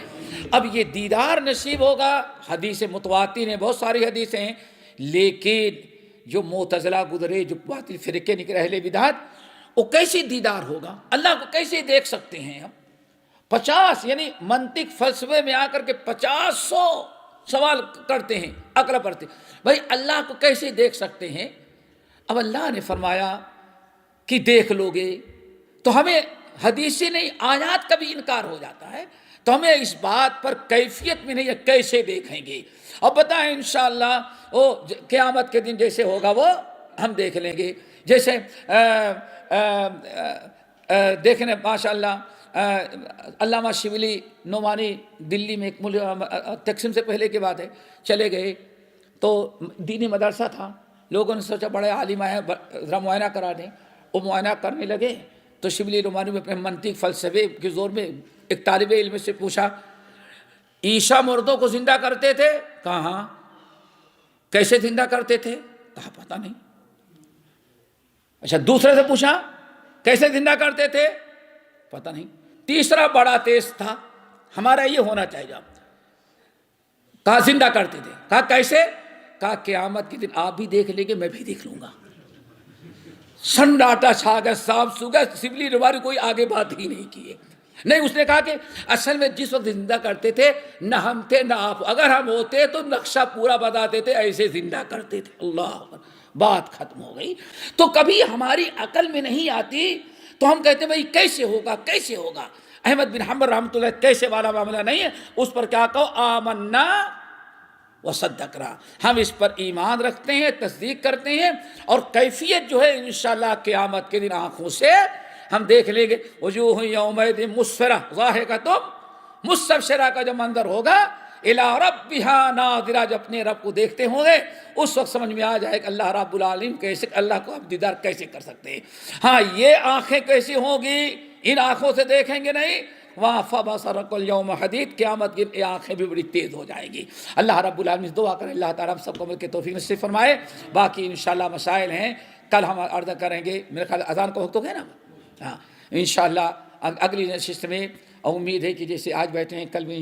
اب یہ دیدار نصیب ہوگا، حدیث متواتر ہیں، بہت ساری حدیثیں ہیں، لیکن جو معتزلہ گزرے، جو باطل فرقے نکلے اہل بدعت، وہ کیسے دیدار ہوگا؟ اللہ کو کیسے دیکھ سکتے ہیں ہم؟ 50 یعنی منطق فلسفے میں آ کر کے 50 سوال کرتے ہیں، عقل پڑھتے بھائی اللہ کو کیسے دیکھ سکتے ہیں؟ اب اللہ نے فرمایا کہ دیکھ لو گے تو ہمیں حدیث سے نہیں آیات کا بھی انکار ہو جاتا ہے، تو ہمیں اس بات پر کیفیت میں نہیں ہے کیسے دیکھیں گے. اب بتائیں انشاءاللہ وہ قیامت کے دن جیسے ہوگا وہ ہم دیکھ لیں گے. جیسے دیکھنے ماشاءاللہ علامہ شبلی نعمانی دلی میں ایک تقسیم سے پہلے کی بات ہے، چلے گئے تو دینی مدرسہ تھا، لوگوں نے سوچا بڑے عالم آئے ذرا معائنہ کرا دیں. وہ معائنہ کرنے لگے تو شبلی نعمانی میں اپنے منطق فلسفے کے زور میں ایک طالب علم سے پوچھا عیسیٰ مردوں کو زندہ کرتے تھے؟ کہا ہاں. کیسے زندہ کرتے تھے؟ کہا پتہ نہیں. اچھا دوسرے سے پوچھا کیسے زندہ کرتے تھے؟ پتہ نہیں. تیسرا بڑا تیز تھا، ہمارا یہ ہونا چاہیے. کہا زندہ کرتے تھے. کہا کیسے؟ کہا قیامت کے دن آپ بھی دیکھ لیں گے، میں بھی دیکھ لوں گا. سناٹا چھا گیا، صاف سو گیا. شبلی نعمانی کوئی آگے بات ہی نہیں کی ہے. نہیں، اس نے کہا کہ اصل میں جس وقت زندہ کرتے تھے نہ ہم تھے نہ آپ، اگر ہم ہوتے تو نقشہ پورا بتاتے تھے، ایسے زندہ کرتے تھے. اللہ اکبر، بات ختم ہو گئی. تو کبھی ہماری عقل میں نہیں آتی تو ہم کہتے ہیں بھائی کیسے ہوگا کیسے ہوگا. احمد بن حنبل رحمۃ اللہ کیسے والا معاملہ نہیں ہے، اس پر کیا کہو آمنا وصدقنا، ہم اس پر ایمان رکھتے ہیں، تصدیق کرتے ہیں، اور کیفیت جو ہے انشاءاللہ قیامت کے دن آنکھوں سے ہم دیکھ لیں گے. وجوہ یومئذ مسفرہ ضاحکۃ، مستبشرہ کا جو منظر ہوگا، الی ربہا ناظرہ، جب اپنے رب کو دیکھتے ہوں گے اس وقت سمجھ میں آ جائے کہ اللہ رب العالمین کیسے، اللہ کو آپ دیدار کیسے کر سکتے ہیں. ہاں یہ آنکھیں کیسی ہوں گی؟ ان آنکھوں سے دیکھیں گے نہیں. وہاں فبصرک الیوم حدید، قیامت کی آنکھیں بھی بڑی تیز ہو جائیں گی. اللہ رب العالمین دعا کریں اللہ تعالیٰ ہم سب کو مل کے توفیق نصیب فرمائے. باقی انشاءاللہ مسائل ہیں کل ہم عرض کریں گے. میرے خیال اذان کا وقت ہو گیا نا. ہاں انشاءاللہ اگلی نشست میں امید ہے کہ جیسے آج بیٹھے ہیں کل بھی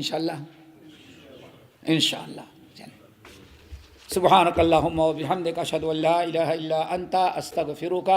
انشاءاللہ. سبحانک اللہم و بحمدک اشہد ان لا الہ الا انت استغفرک.